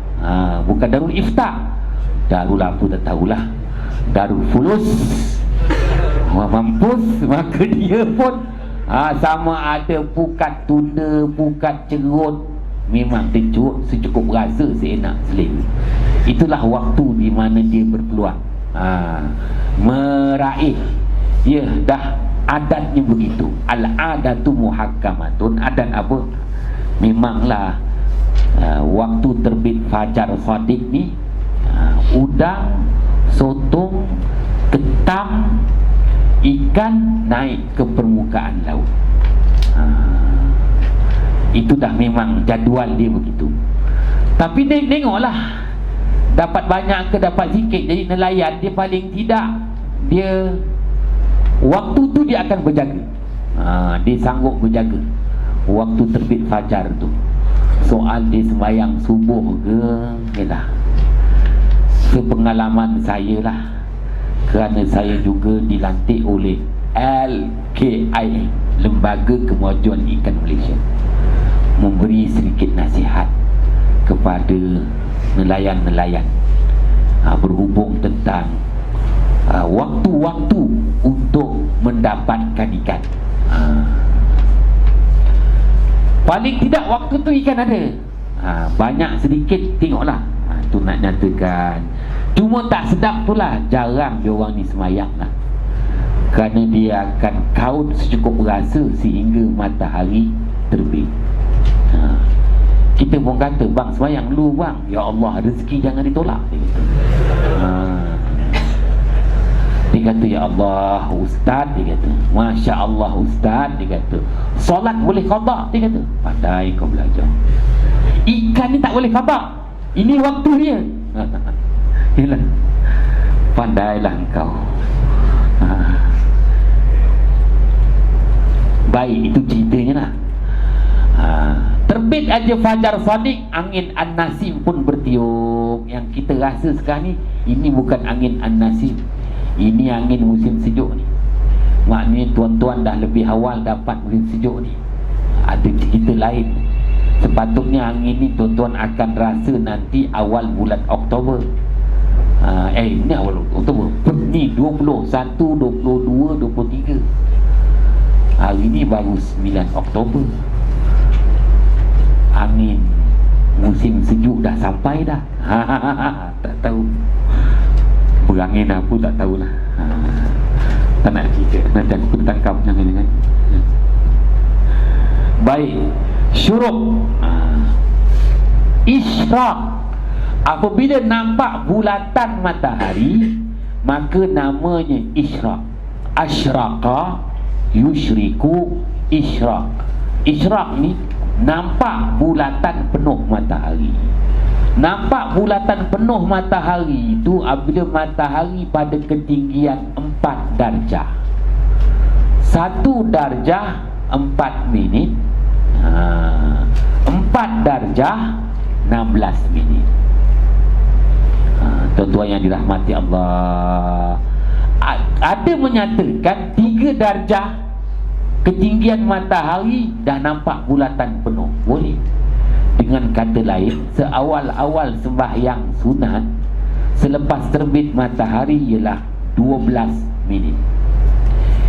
bukan Darul Ifta, Darul apa tak tahulah, Darul Fulus, mampus. Maka dia pun sama ada pukat tuna, pukat cerut, memang tercut secukup rasa, seenak selera. Itulah waktu di mana dia berpeluang meraih. Ya, dah adatnya begitu. Al-adatu muhakkamatun. Adat apa? Memanglah waktu terbit fajar Shadiq ni, udang, sotong, ketam, ikan naik ke permukaan laut. Itu dah memang jadual dia begitu. Tapi tengoklah, dapat banyak ke dapat sikit. Jadi nelayan dia paling tidak, dia waktu tu dia akan berjaga. Dia sanggup berjaga waktu terbit fajar tu. Soal dia sembahyang subuh ke, yalah, sepengalaman saya lah, kerana saya juga dilantik oleh LKI, Lembaga Kemajuan Ikan Malaysia, memberi sedikit nasihat kepada nelayan-nelayan berhubung tentang waktu-waktu untuk mendapatkan ikan. Paling tidak waktu tu ikan ada, banyak sedikit tengoklah. Tu nak nyatakan. Cuma tak sedap tu lah, jarang diorang ni semayang lah, kerana dia akan kaut secukup rasa sehingga matahari terbit. Kita pun kata, bang semayang dulu bang, ya Allah rezeki jangan ditolak, dia kata. Dia kata, ya Allah ustaz, dia kata, Masya Allah ustaz, dia kata, solat boleh qada, dia kata. Pandai kau belajar. Ikan ni tak boleh qada, ini waktu dia. Yalah, pandailah engkau. Baik, itu ceritanya lah. Terbit aja fajar Shadiq, angin An-Nasim pun bertiup. sejuk yang kita rasa sekarang ni, ini bukan angin an-nasim, ini angin musim sejuk ni. Maknanya tuan-tuan dah lebih awal dapat musim sejuk ni. Ada cerita lain. Sepatutnya angin ni tuan-tuan akan rasa nanti awal bulan Oktober. Ini awal Oktober. Ni 21, 22, 23. Hari ni baru 9 Oktober. Angin musim sejuk dah sampai dah. Tak tahu berangin apa, tak tahulah. Tak nak cerita, nanti aku tertangkap jangan. Baik, syuruk, isyraq. Apabila nampak bulatan matahari, maka namanya isyraq. Asyraqa yusyriku isyraq. Isyraq ni nampak bulatan penuh matahari. Nampak bulatan penuh matahari itu apabila matahari pada ketinggian 4 darjah. 1 darjah 4 minit, 4 darjah 16 minit. Tuan-tuan yang dirahmati Allah, ada menyatakan 3 darjah ketinggian matahari dah nampak bulatan penuh, boleh. Dengan kata lain, seawal-awal sembahyang sunat, selepas terbit matahari ialah 12 minit.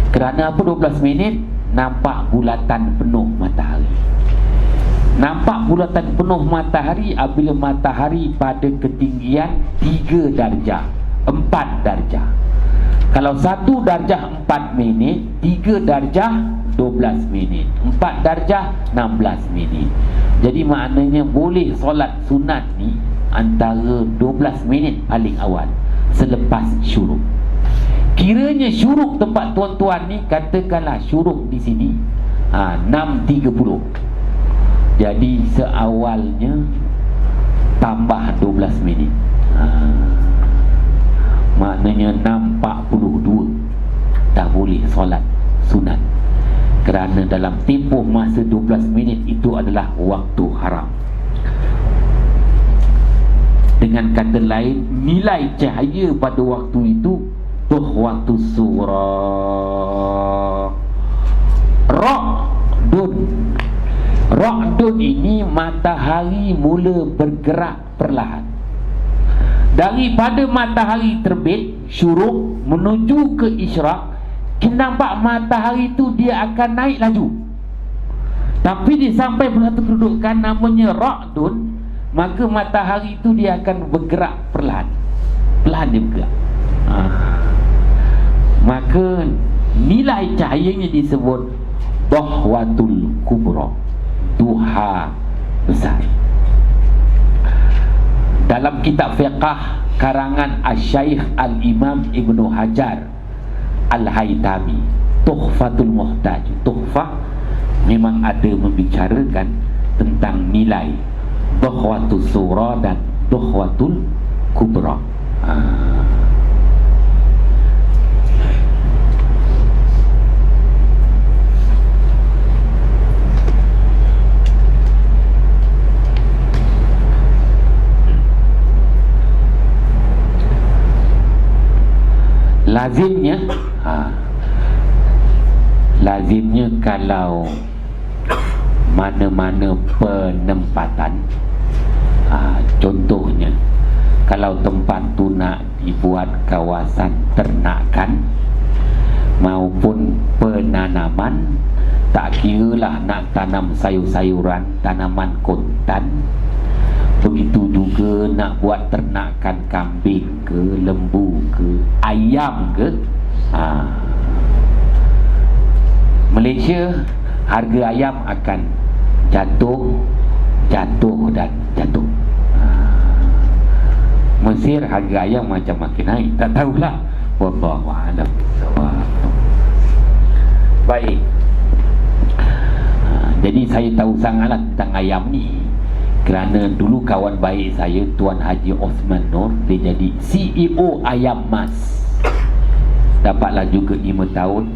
Kerana apa 12 minit? Nampak bulatan penuh matahari. Nampak bulatan penuh matahari apabila matahari pada ketinggian 3 darjah, 4 darjah. Kalau 1 darjah 4 minit, 3 darjah 12 minit, 4 darjah 16 minit. Jadi maknanya boleh solat sunat ni antara 12 minit paling awal selepas syuruk. Kiranya syuruk tempat tuan-tuan ni, katakanlah syuruk di sini 6.30. Jadi seawalnya tambah 12 minit. Maknanya 6.42 dah boleh solat sunat. Kerana dalam tempoh masa 12 minit itu adalah waktu haram. Dengan kata lain, nilai cahaya pada waktu itu waktu surah Ra'dun. Ra'dun ini matahari mula bergerak perlahan. Daripada matahari terbit, syuruk menuju ke isyraq, kita nampak matahari itu dia akan naik laju. Tapi dia sampai pada satu kedudukan namanya Ra'dun, maka matahari itu dia akan bergerak perlahan. Perlahan dia bergerak. Maka nilai cahayanya disebut Duhwatul Kubra, duha besar. Dalam kitab fiqah karangan Asy-Syaikh Al-Imam Ibnu Hajar Al-Haytami, Tuhfatul Muhtaj, Tuhfah, memang ada membicarakan tentang nilai Duhwatul Sura dan Duhwatul Kubra. Lazimnya kalau mana-mana penempatan, contohnya kalau tempat tu nak dibuat kawasan ternakan maupun penanaman, tak kiralah nak tanam sayur-sayuran, tanaman kontan, begitu juga nak buat ternakan kambing ke, lembu ke, ayam ke. Malaysia harga ayam akan jatuh dan jatuh. Mesir harga ayam macam makin naik, tak tahulah. Wallahu a'lam. Baik. Jadi saya tahu sangatlah tentang ayam ni, kerana dulu kawan baik saya Tuan Haji Osman Nur, dia jadi CEO Ayam Mas. Dapatlah juga 5 tahun,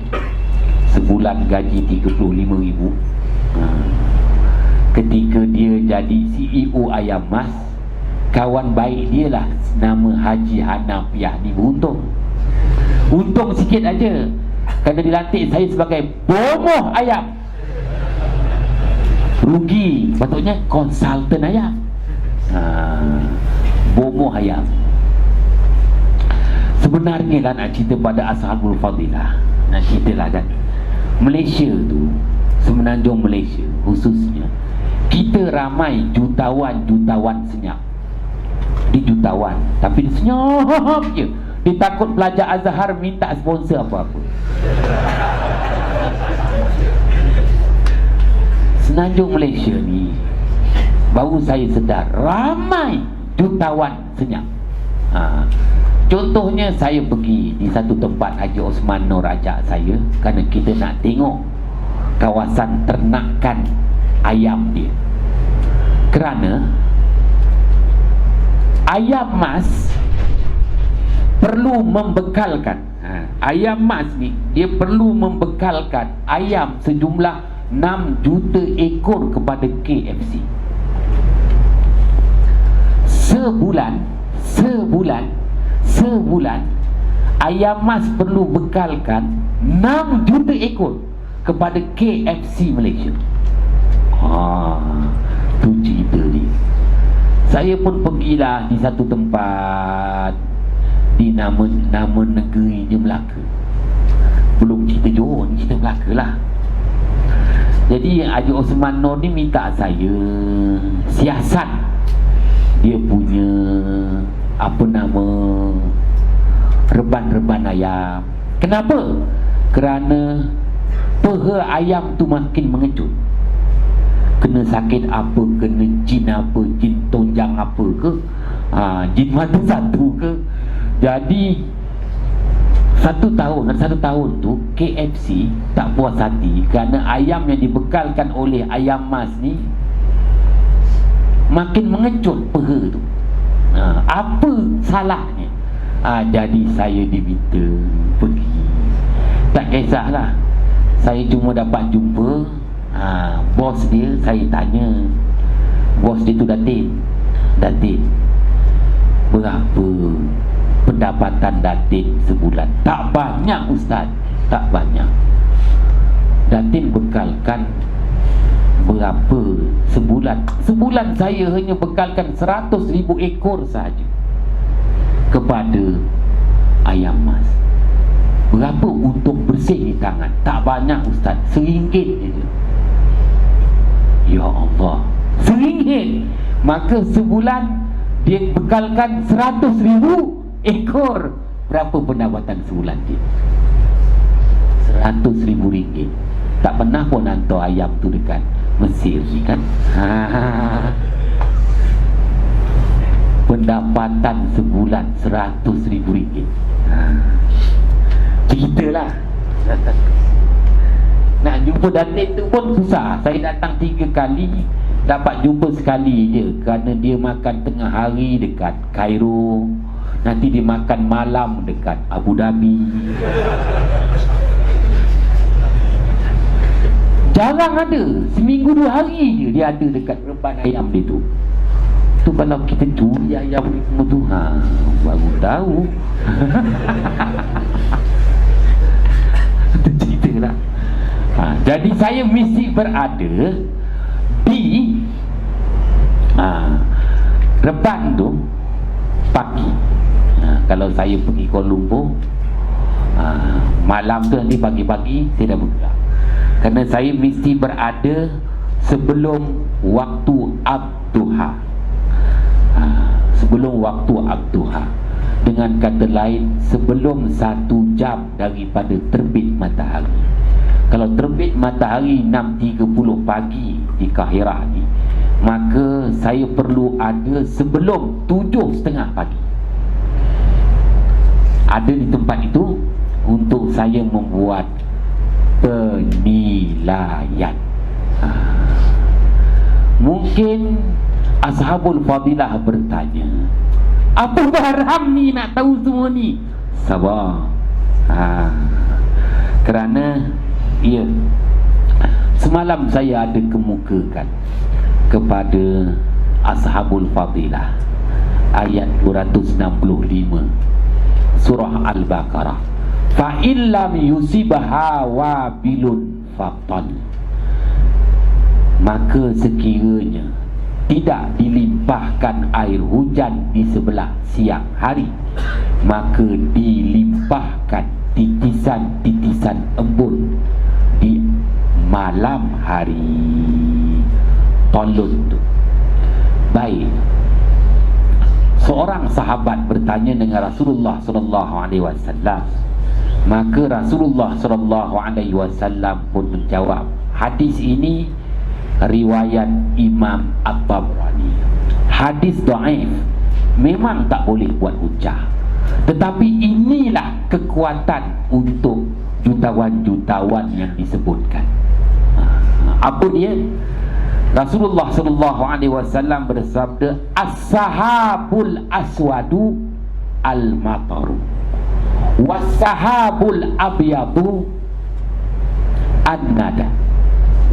sebulan gaji 35,000. Ketika dia jadi CEO Ayam Mas, kawan baik dia lah nama Haji Hanafiah ni beruntung. Untung sikit aja kerana dilantik saya sebagai bomoh ayam. Rugi, patutnya konsultan ayam. Bomoh ayam. Sebenarnya lah nak cerita pada Ashabul Fadilah, nak cerita lah kan, Malaysia tu, Semenanjung Malaysia khususnya, kita ramai jutawan senyap. Di jutawan, tapi dia senyap je. Dia takut pelajar Azhar minta sponsor apa-apa. Semenanjung Malaysia ni baru saya sedar ramai jutawan senyap. Contohnya saya pergi di satu tempat, Haji Osman Nur ajak saya kerana kita nak tengok kawasan ternakan ayam dia. Kerana ayam mas perlu membekalkan, ayam mas ni dia perlu membekalkan ayam sejumlah 6 juta ekor kepada KFC. Sebulan ayam mas perlu bekalkan 6 juta ekor kepada KFC Malaysia. Tu cerita dia. Saya pun pergilah di satu tempat di nama negerinya Melaka. Belum cerita Johor, ni cerita Melaka lah. Jadi Haji Osman Nur ni minta saya siasat dia punya apa nama reban-reban ayam. Kenapa? Kerana peha ayam tu makin mengecut. Kena sakit apa, kena jin apa, jin tonjang apa ke, jin mata satu ke. Jadi satu tahun tu KFC tak puas hati kerana ayam yang dibekalkan oleh ayam mas ni makin mengecut peha tu. Apa salahnya? Jadi saya diminta pergi. Tak kisahlah, saya cuma dapat jumpa bos dia. Saya tanya, bos dia tu Datin, berapa pendapatan Datin sebulan? Tak banyak ustaz, tak banyak. Datin bekalkan berapa sebulan? Sebulan saya hanya bekalkan 100,000 ekor saja kepada ayam mas. Berapa untung bersih di tangan? Tak banyak ustaz, RM1 je. Ya Allah, RM1. Maka sebulan dia bekalkan 100,000 ekor. Berapa pendapatan sebulan dia? RM100,000. Tak pernah pun hantar ayam tu dekat Mesir ni kan. Pendapatan sebulan RM100,000. Ceritalah. Nak jumpa Datin tu pun susah. Saya datang 3 kali, dapat jumpa sekali je kerana dia makan tengah hari dekat Cairo, nanti dia makan malam dekat Abu Dhabi. Jarang ada, seminggu 2 hari je dia ada dekat reban ayam dia tu. Tu kalau kita curi ayam ni semua tu, baru tahu. Itu cerita lah. Jadi saya mesti berada di reban tu pagi. Kalau saya pergi Kuala Lumpur, malam tu nanti pagi-pagi saya dah bergerak. Kerana saya mesti berada sebelum waktu Ad-Duha. Sebelum waktu Ad-Duha. Dengan kata lain, sebelum 1 jam daripada terbit matahari. Kalau terbit matahari 6.30 pagi di Kahirah ni, maka saya perlu ada sebelum 7.30 pagi. Ada di tempat itu untuk saya membuat penilaian. Mungkin Ashabul Fadilah bertanya, apa haram ni nak tahu semua ni? Sabar. Kerana semalam saya ada kemukakan kepada Ashabul Fadilah ayat 265 surah Al-Baqarah. Fa illam yusibha wabilun fatal, maka sekiranya tidak dilimpahkan air hujan di sebelah siang hari, maka dilimpahkan titisan-titisan embun di malam hari. Tolong tu. Baik. Seorang sahabat bertanya dengan Rasulullah sallallahu alaihi wasallam. Maka Rasulullah sallallahu alaihi wasallam pun menjawab. Hadis ini riwayat Imam At-Tabrani. Hadis dhaif, memang tak boleh buat hujah. Tetapi inilah kekuatan untuk jutawan-jutawan yang disebutkan. Apa dia? Rasulullah sallallahu alaihi wasallam bersabda, as-sahabul aswadu al-mataru was-sahabul abyadu an-nada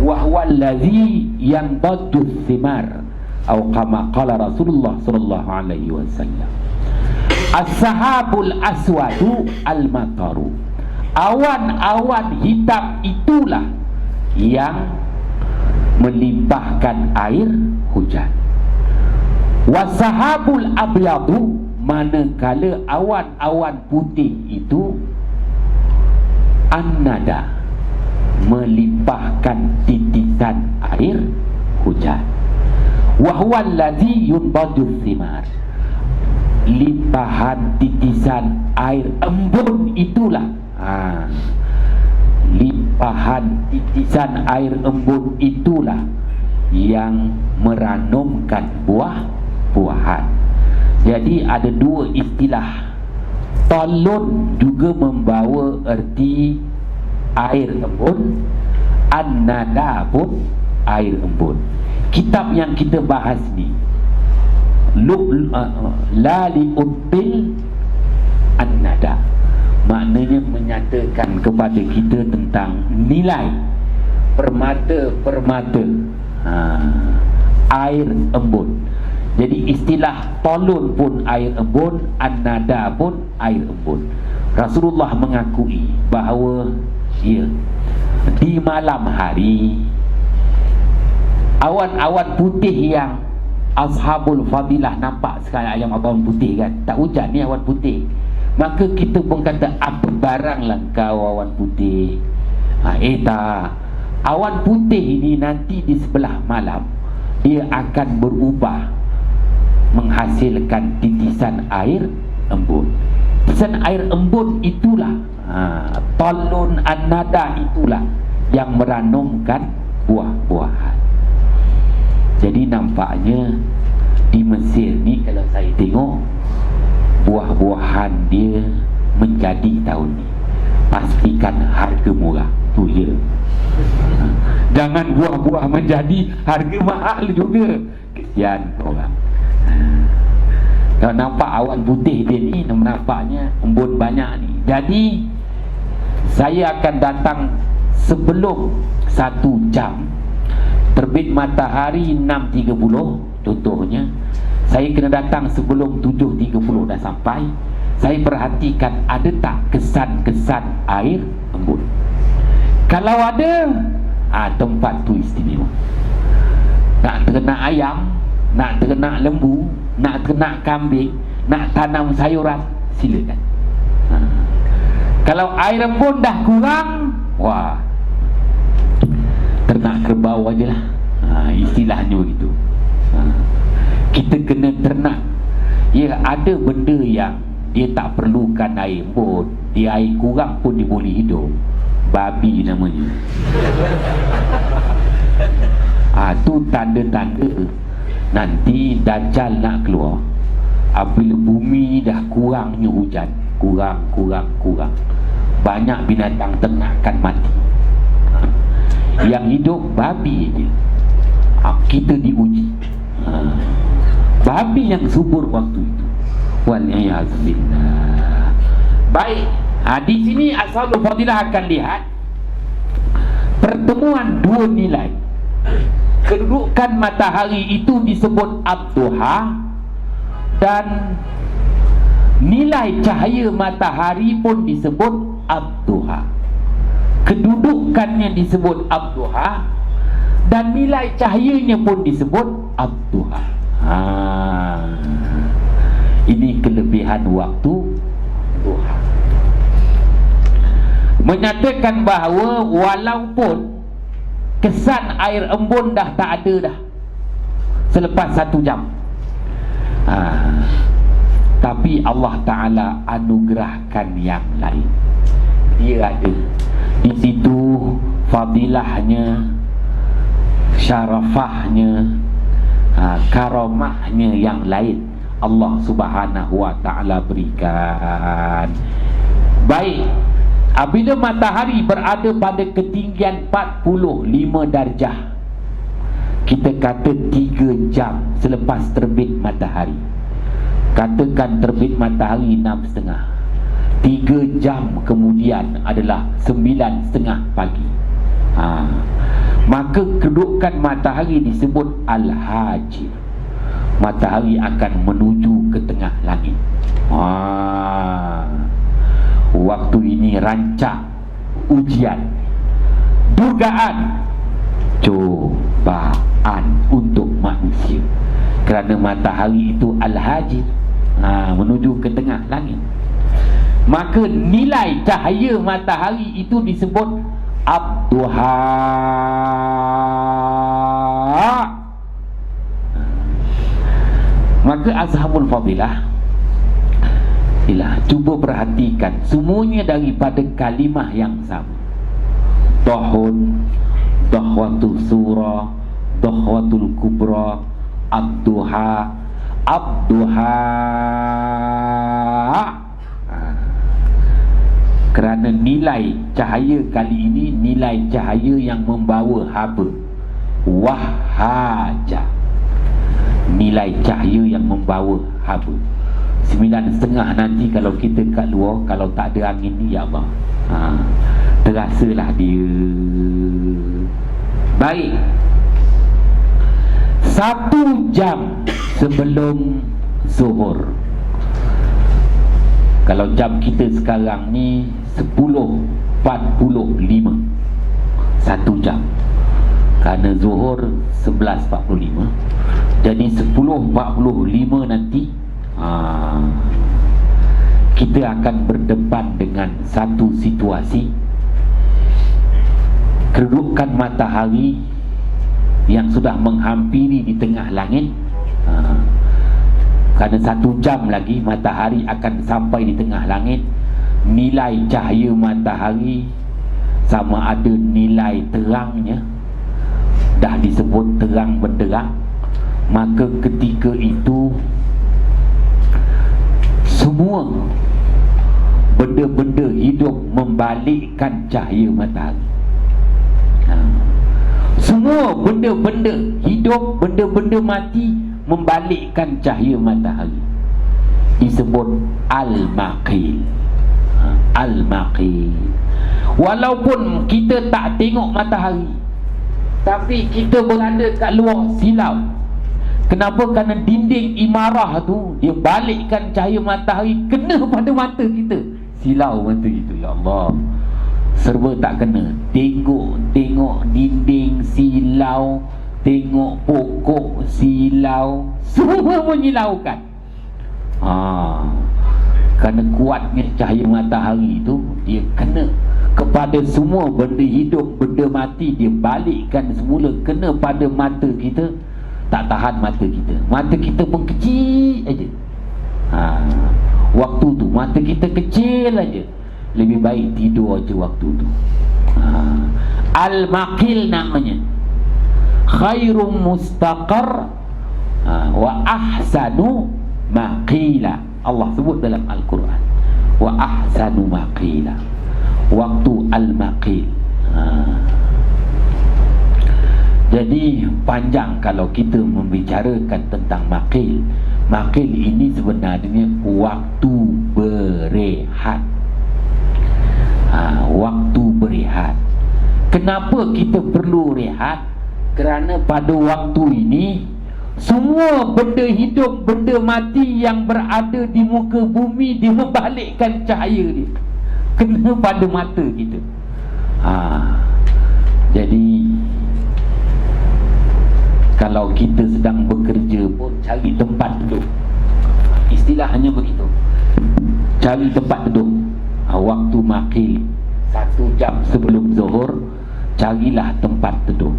wa huwa alladhi yanbaddu thimar, atau kama qala Rasulullah sallallahu alaihi wasallam. As-sahabul aswadu al-mataru, awan-awan hitam itulah yang melimpahkan air hujan. Wasahabul abyadu, manakala awan-awan putih itu annada, melimpahkan titisan air hujan. Wa huwa allazi yunbadu thimar, limpahan titisan air embun itulah, limpahan titisan air embun itulah yang meranumkan buah-buahan. Jadi ada dua istilah. Talun juga membawa erti air embun, an-nada pun air embun. Kitab yang kita bahas ni la li'util an-nada, maknanya menyatakan kepada kita tentang nilai permata-permata air embun. Jadi istilah tolun pun air embun, an-nada pun air embun. Rasulullah mengakui bahawa ya, di malam hari awan-awan putih yang ashabul fadilah nampak sekarang, ayam awan putih kan, tak hujan ni awan putih. Maka kita pun kata, apa baranglah kau awan putih. Tak. Awan putih ini nanti di sebelah malam dia akan berubah menghasilkan titisan air embun. Titisan air embun itulah, talun an-nada itulah yang meranumkan buah-buahan. Jadi nampaknya di Mesir ni kalau saya tengok, buah-buahan dia menjadi tahun ni, pastikan harga murah tu je. Jangan buah-buah menjadi harga mahal juga, kesian orang. Kalau nampak awan putih dia ni, nampaknya embun banyak ni. Jadi saya akan datang sebelum 1 jam. Terbit matahari 6.30 contohnya, saya kena datang sebelum 7.30 dah sampai. Saya perhatikan ada tak kesan-kesan air embun. Kalau ada, tempat tu istimewa. Nak ternak ayam, nak ternak lembu, nak ternak kambing, nak tanam sayuran, silakan. Kalau air embun dah kurang, wah, ternak kerbau aje lah, istilahnya begitu. Kita kena ternak. Ya, ada benda yang dia tak perlukan air embun, dia air kurang pun dia boleh hidup. Babi namanya. Tu tanda-tanda nanti Dajjal nak keluar. Apabila bumi dah kurangnya hujan, kurang, banyak binatang ternakan mati. Yang hidup babi je. Kita diuji. Babi yang subur waktu itu. Wal'iyazbillah. Baik, di sini Ashabul Fadilah akan lihat pertemuan dua nilai. Kedudukan matahari itu disebut ad-duha, Dan nilai cahaya matahari pun disebut ad-duha. Kedudukannya disebut ad-duha, dan nilai cahayanya pun disebut ad-duha. Ini kelebihan waktu duha. Menyatakan bahawa walaupun kesan air embun dah tak ada dah selepas 1 jam, tapi Allah Ta'ala anugerahkan yang lain. Dia ada di situ fadilahnya, syarafahnya, karamahnya yang lain Allah Subhanahu Wa Ta'ala berikan. Baik, apabila matahari berada pada ketinggian 45 darjah, kita kata 3 jam selepas terbit matahari. Katakan terbit matahari 6.30, 3 jam kemudian adalah 9.30 pagi. Maka kedudukan matahari disebut al-hajir. Matahari akan menuju ke tengah langit. Waktu ini rancak ujian, dugaan, cobaan untuk manusia. Kerana matahari itu al-hajir, menuju ke tengah langit. Maka nilai cahaya matahari itu disebut ad-duha. Maka ashabul fadilah, cuba perhatikan, semuanya daripada kalimah yang sama. Duhun, duhwatul surah, duhwatul kubra, ad-duha, ad-duha. Kerana nilai cahaya kali ini nilai cahaya yang membawa haba, wahaja. Nilai cahaya yang membawa haba. 9.30 nanti kalau kita kat luar, kalau tak ada angin ni, ya Allah, terasalah dia. Baik, 1 jam sebelum zuhur, kalau jam kita sekarang ni 10.45, 1 jam. Kerana zuhur 11.45, jadi 10.45 nanti kita akan berdepan dengan satu situasi. Kedudukan matahari yang sudah menghampiri di tengah langit. Kerana 1 jam lagi matahari akan sampai di tengah langit. Nilai cahaya matahari sama ada nilai terangnya dah disebut terang benderang. Maka ketika itu semua benda-benda hidup membalikkan cahaya matahari. Semua benda-benda hidup, benda-benda mati membalikkan cahaya matahari. Disebut al-maqil. Al-maqil. Walaupun kita tak tengok matahari, tapi kita berada kat luar silau. Kenapa? Kerana dinding imarah tu dia balikkan cahaya matahari kena pada mata kita. Silau mata kita, ya Allah, serba tak kena. Tengok dinding silau, tengok pokok silau, semua menyilaukan. Kerana kuatnya cahaya matahari tu, dia kena kepada semua benda hidup, benda mati, dia balikkan semula kena pada mata kita. Tak tahan mata kita. Mata kita pun kecil aja. Waktu tu mata kita kecil aja. Lebih baik tidur aja waktu tu. Al-maqil namanya. Khairum mustaqar wa ahsanu maqila. Allah sebut dalam Al-Quran, wa ahsanu maqila. Waktu al-maqil. Jadi panjang kalau kita membicarakan tentang maqil. Maqil ini sebenarnya waktu berehat. Waktu berehat. Kenapa kita perlu rehat? Kerana pada waktu ini Semua benda hidup, benda mati yang berada di muka bumi, dia membalikkan cahaya dia kena pada mata kita. Jadi kalau kita sedang bekerja pun cari tempat duduk. Istilahnya begitu. Cari tempat duduk. Waktu makin 1 jam sebelum zuhur, carilah tempat duduk.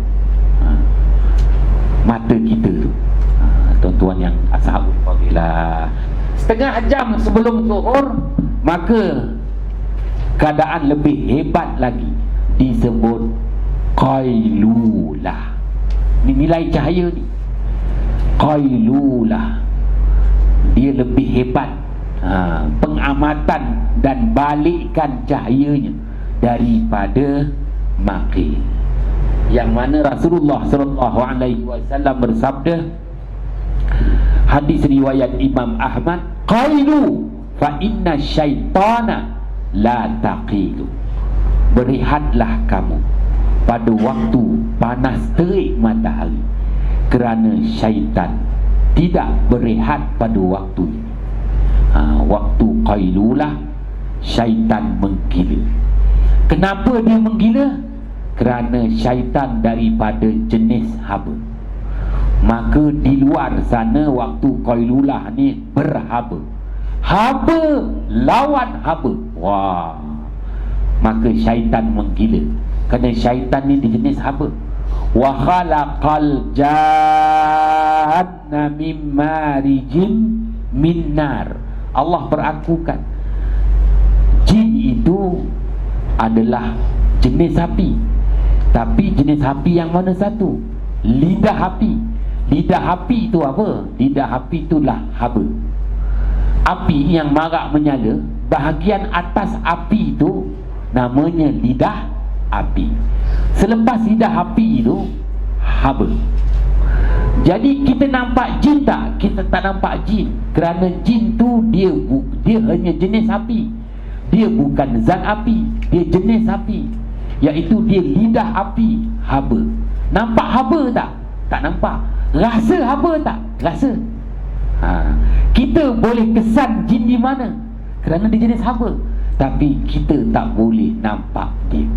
Mata kita tu, tuan-tuan yang ashabul fadilah, setengah jam sebelum zuhur, maka keadaan lebih hebat lagi, disebut qailulah. Ni nilai cahaya ni, qailulah, dia lebih hebat pengamatan dan balikkan cahayanya daripada maqil. Yang mana Rasulullah SAW bersabda, hadis riwayat Imam Ahmad, qailu fa inna syaitana la taqilu. Berehatlah kamu pada waktu panas terik matahari, kerana syaitan tidak berehat pada waktu ini. Waktu qailulah, syaitan menggila. Kenapa dia menggila? Kerana syaitan daripada jenis haba. Maka di luar sana waktu qailulah ni berhaba. Haba lawan haba. Wah, maka syaitan menggila. Kerana syaitan ni di jenis haba. Wa khalaqal janna min marijin min nar. Allah berakukan jin itu adalah jenis api. Tapi jenis api yang mana satu? Lidah api. Lidah api itu apa? Lidah api itulah haba. Api yang marak menyala, bahagian atas api itu namanya lidah api. Selepas lidah api itu haba. Jadi kita nampak jin tak? Kita tak nampak jin. Kerana jin tu dia hanya jenis api. Dia bukan zat api, dia jenis api, iaitu dia lidah api, haba. Nampak haba tak? Tak nampak. Rasa haba tak? Rasa. Kita boleh kesan jin di mana? Kerana dia jenis haba. Tapi kita tak boleh nampak dia.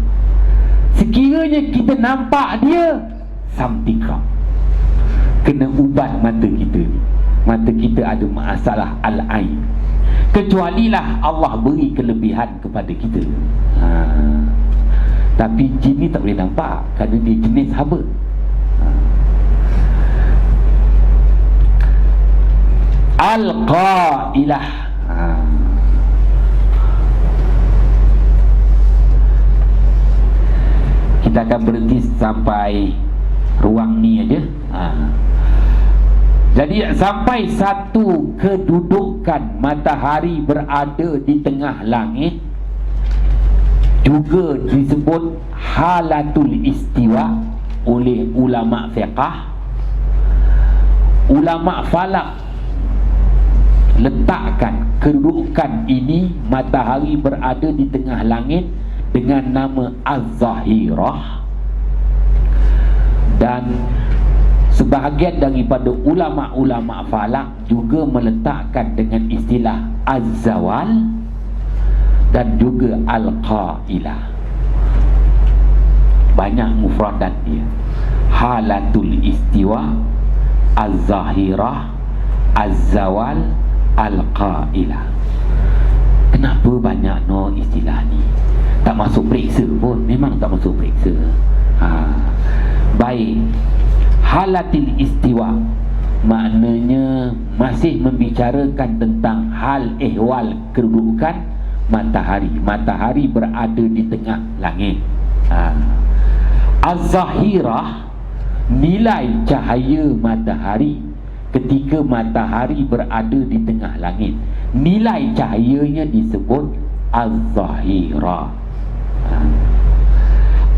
Sekiranya kita nampak dia, something wrong. Kena ubat mata kita ni. Mata kita ada masalah al-ain. Kecualilah Allah beri kelebihan kepada kita. Tapi jin ni tak boleh nampak kerana dia jenis haba. Al-qailah. Kita akan berhenti sampai ruang ni aja. Jadi sampai satu kedudukan matahari berada di tengah langit juga disebut halatul istiwa oleh ulama fiqah. Ulama falak letakkan kedudukan ini, matahari berada di tengah langit, dengan nama Az-Zahirah. Dan sebahagian daripada ulama-ulama falak juga meletakkan dengan istilah Az-Zawal dan juga Al-Qailah. Banyak mufradat dia. Halatul istiwa, Az-Zahirah, Az-Zawal, Al-Qailah. Kenapa banyak istilah ni? Tak masuk periksa pun. Memang tak masuk periksa. Baik. Halatil istiwa maknanya masih membicarakan tentang hal ehwal kedudukan matahari. Matahari berada di tengah langit. Az-Zahirah, nilai cahaya matahari ketika matahari berada di tengah langit. Nilai cahayanya disebut Az-Zahirah.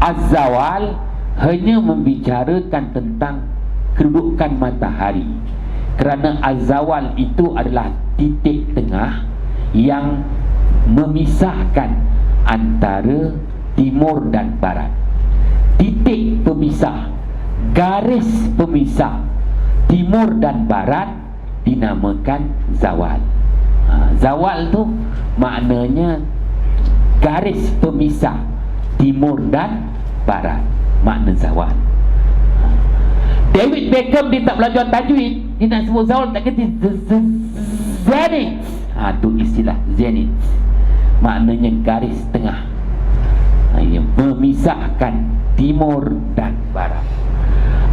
Az-Zawal hanya membicarakan tentang kedudukan matahari. Kerana Az-Zawal itu adalah titik tengah yang memisahkan antara timur dan barat. Titik pemisah, garis pemisah timur dan barat dinamakan zawal. Zawal tu maknanya garis pemisah timur dan barat, makna zawal. David Beckham dia tak belajar tajwid, dia nak sebut zawal tak kata zenith. Tu istilah zenith, maknanya garis tengah yang memisahkan timur dan barat.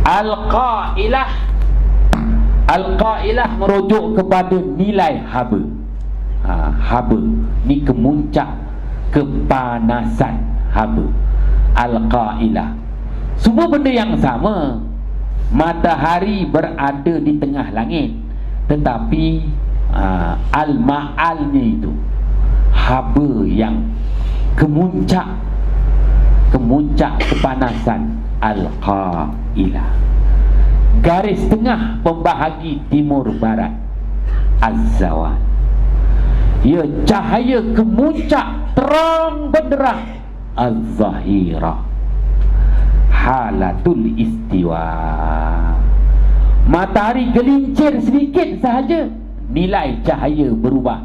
Al-Qailah, Al-Qailah merujuk kepada nilai haba. Haba ni kemuncak kepanasan haba. Al-Qailah, semua benda yang sama. Matahari berada di tengah langit, tetapi al-ma'alnya itu haba yang kemuncak kepanasan. Al-Qailah, garis tengah pembahagi timur barat. Az-zawal, ia cahaya kemuncak terang benderang. Az-zahirah, halatul istiwa, matahari gelincir sedikit sahaja, nilai cahaya berubah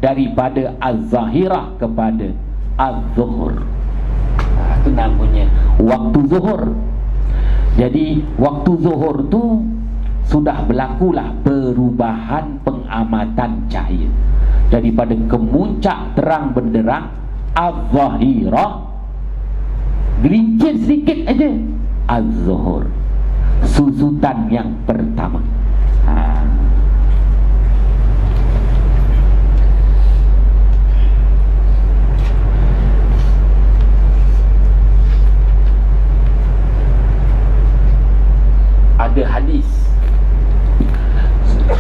daripada az-zahirah kepada az-zuhur. Itu namanya waktu zuhur. Jadi waktu zuhur tu sudah berlakulah perubahan pengamatan cahaya daripada kemuncak terang benderang az-zahirah, gelincir sedikit aja, az-zuhur, susutan yang pertama. Ada hadis,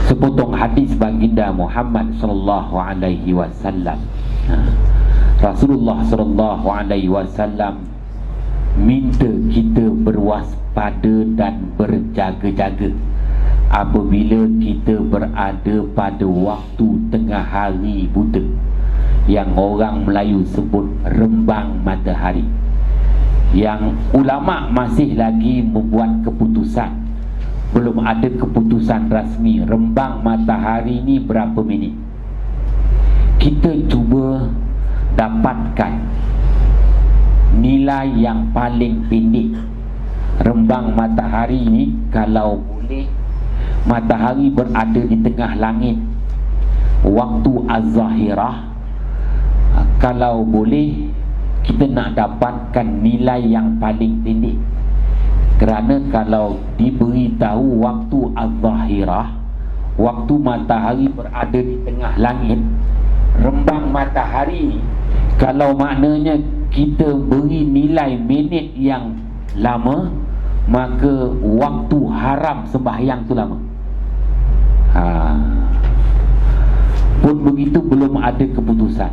sepotong hadis baginda Muhammad sallallahu alaihi wasallam. Rasulullah sallallahu alaihi wasallam minta kita berwaspada dan berjaga-jaga apabila kita berada pada waktu tengah hari buta, yang orang Melayu sebut rembang matahari, yang ulama masih lagi membuat keputusan. Belum ada keputusan rasmi rembang matahari ni berapa minit. Kita cuba dapatkan nilai yang paling pendek rembang matahari ni. Kalau boleh matahari berada di tengah langit waktu az-zahirah, kalau boleh kita nak dapatkan nilai yang paling pendek. Kerana kalau diberitahu waktu az-zahirah, waktu matahari berada di tengah langit, rembang matahari ni, kalau maknanya kita beri nilai minit yang lama, maka waktu haram sembahyang tu lama. Pun begitu belum ada keputusan.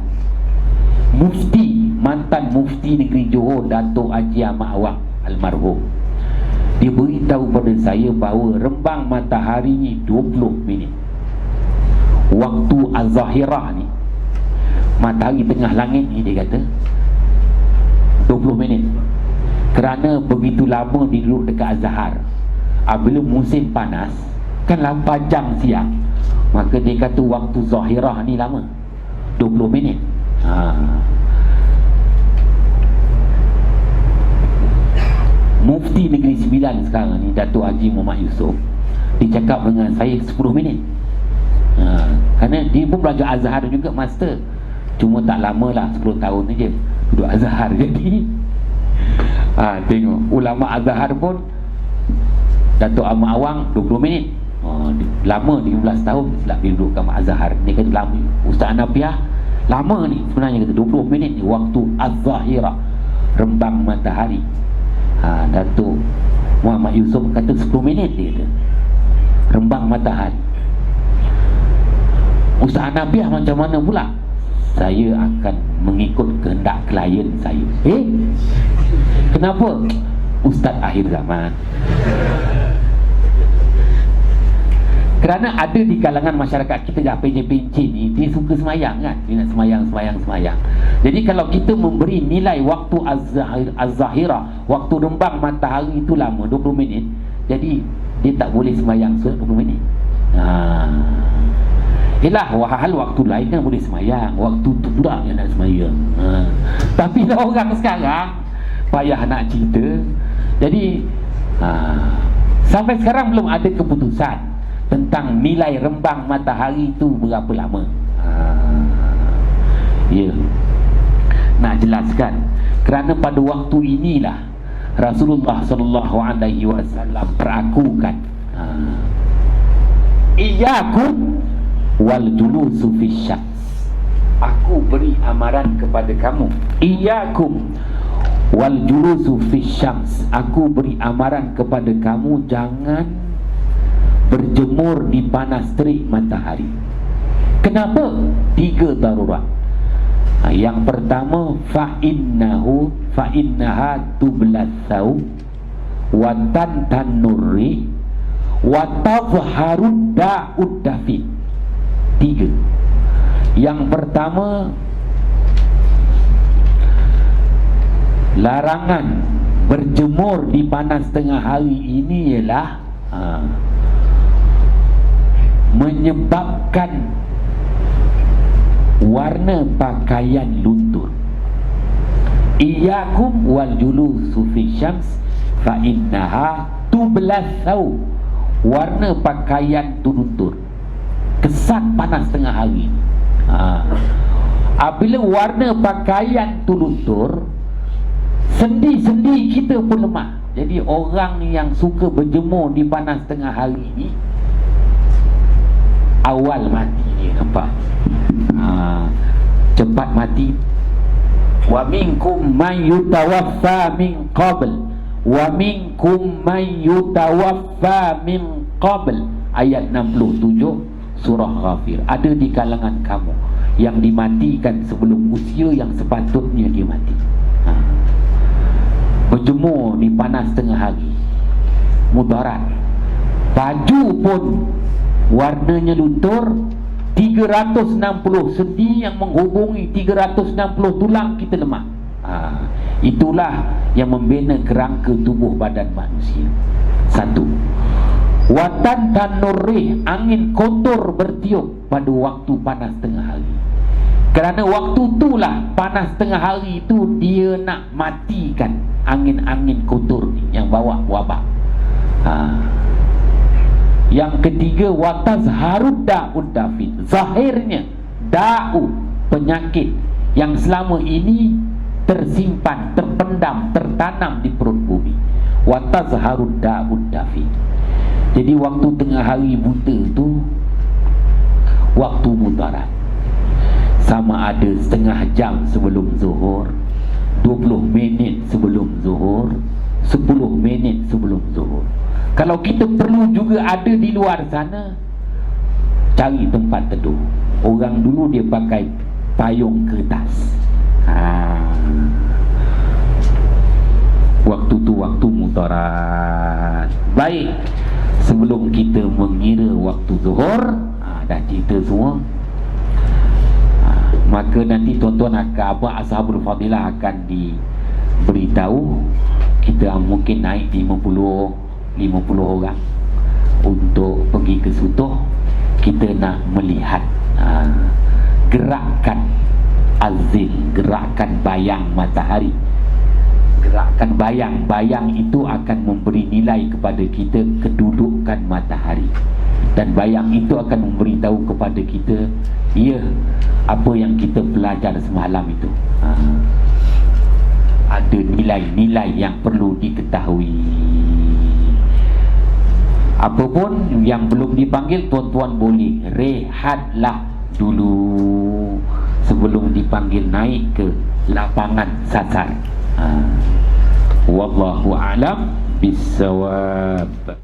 Mufti, mantan mufti negeri Johor, Datuk Haji Ahmad Awang almarhum, dia beritahu pada saya bahawa rembang matahari ni 20 minit. Waktu az-zahirah ni, matahari tengah langit ni, dia kata 20 minit. Kerana begitu lama dia duduk dekat Azhar, bila musim panas kan 8 jam siang, maka dia kata waktu zahirah ni lama, 20 minit. Mufti Negeri Sembilan sekarang ni, Datuk Haji Muhammad Yusof, dia cakap dengan saya 10 minit. Kerana dia pun belajar Azhar juga, master. Cuma tak lama lah, 10 tahun saja duduk Azhar. Jadi tengok, ulama Azhar pun Datuk Ahmad Awang 20 minit. Lama 15 tahun silap dia duduk kat Azhar. Dia kata lama. Ustaz Anapiah lama ni sebenarnya, kata 20 minit ni waktu az-zahirah, rembang matahari. Datuk Muhammad Yusof kata 10 minit dia kata, rembang matahari. Ustaz Anapiah macam mana pula? Saya akan mengikut kehendak klien saya. Kenapa? Ustaz akhir zaman. Kerana ada di kalangan masyarakat kita yang pencin-pencin ni, dia suka semayang kan, dia nak semayang. Jadi kalau kita memberi nilai waktu az-zahirah, waktu rembang matahari itu lama, 20 minit, jadi dia tak boleh sembahyang sunat 20 minit. Yelah, hal waktu lain kan boleh sembahyang, waktu tu pula yang nak sembahyang. Tapi lah orang sekarang payah nak cerita. Jadi sampai sekarang belum ada keputusan tentang nilai rembang matahari itu berapa lama. Ya, nak jelaskan kerana pada waktu inilah Rasulullah sallallahu alaihi wasallam perakukan iyyakum wal julusu fisyams. Aku beri amaran kepada kamu, iyyakum wal julusu fisyams. Aku beri amaran kepada kamu jangan berjemur di panas terik matahari. Kenapa? 3 darurat. Yang pertama, fa innaha tublatsau wa tantanuri wa tazharud da'ud dafi. 3. Yang pertama, larangan berjemur di panas tengah hari ini ialah menyebabkan warna pakaian luntur. Iyyakum wal julusu fi syams fa innaha tublatsau. Warna pakaian tu luntur, kesan panas tengah hari. Apabila warna pakaian tu luntur, sendi-sendi kita pun lemah. Jadi orang yang suka berjemur di panas tengah hari ni awal mati dia, nampak? Cepat mati. Wa minkum man yutawaffa min qabl, wa minkum man yutawaffa min qabl. Ayat 67 surah Ghafir. Ada di kalangan kamu yang dimatikan sebelum usia yang sepatutnya dia mati. Berjemur di panas tengah hari mudarat. Baju pun warnanya luntur. 360 sendi yang menghubungi 360 tulang kita lemah. Itulah yang membina kerangka tubuh badan manusia. 1. Watan tanurih, angin kotor bertiup pada waktu panas tengah hari. Kerana waktu itulah panas tengah hari itu dia nak matikan angin-angin kotor ni yang bawa wabak. Yang ketiga, watazharud da'ud dafin. Zahirnya da'u, penyakit yang selama ini tersimpan, terpendam, tertanam di perut bumi. Watazharud da'ud dafin. Jadi waktu tengah hari buta tu waktu mudarat. Sama ada setengah jam sebelum zuhur, 20 minit sebelum zuhur, 10 minit sebelum zuhur. Kalau kita perlu juga ada di luar sana, cari tempat teduh. Orang dulu dia pakai payung kertas. Waktu tu waktu mudarat. Baik, sebelum kita mengira waktu zuhur, dah cerita semua. Maka nanti tuan-tuan akan, ashabul fadilah akan diberitahu. Kita mungkin naik 50 orang untuk pergi ke Sutoh. Kita nak melihat gerakan azil, gerakan bayang matahari. Gerakan bayang itu akan memberi nilai kepada kita kedudukan matahari. Dan bayang itu akan memberitahu kepada kita, ya, apa yang kita belajar semalam itu. Ada nilai-nilai yang perlu diketahui. Apapun yang belum dipanggil, tuan-tuan boleh rehatlah dulu sebelum dipanggil naik ke lapangan sasar. Wallahu a'lam bissawab.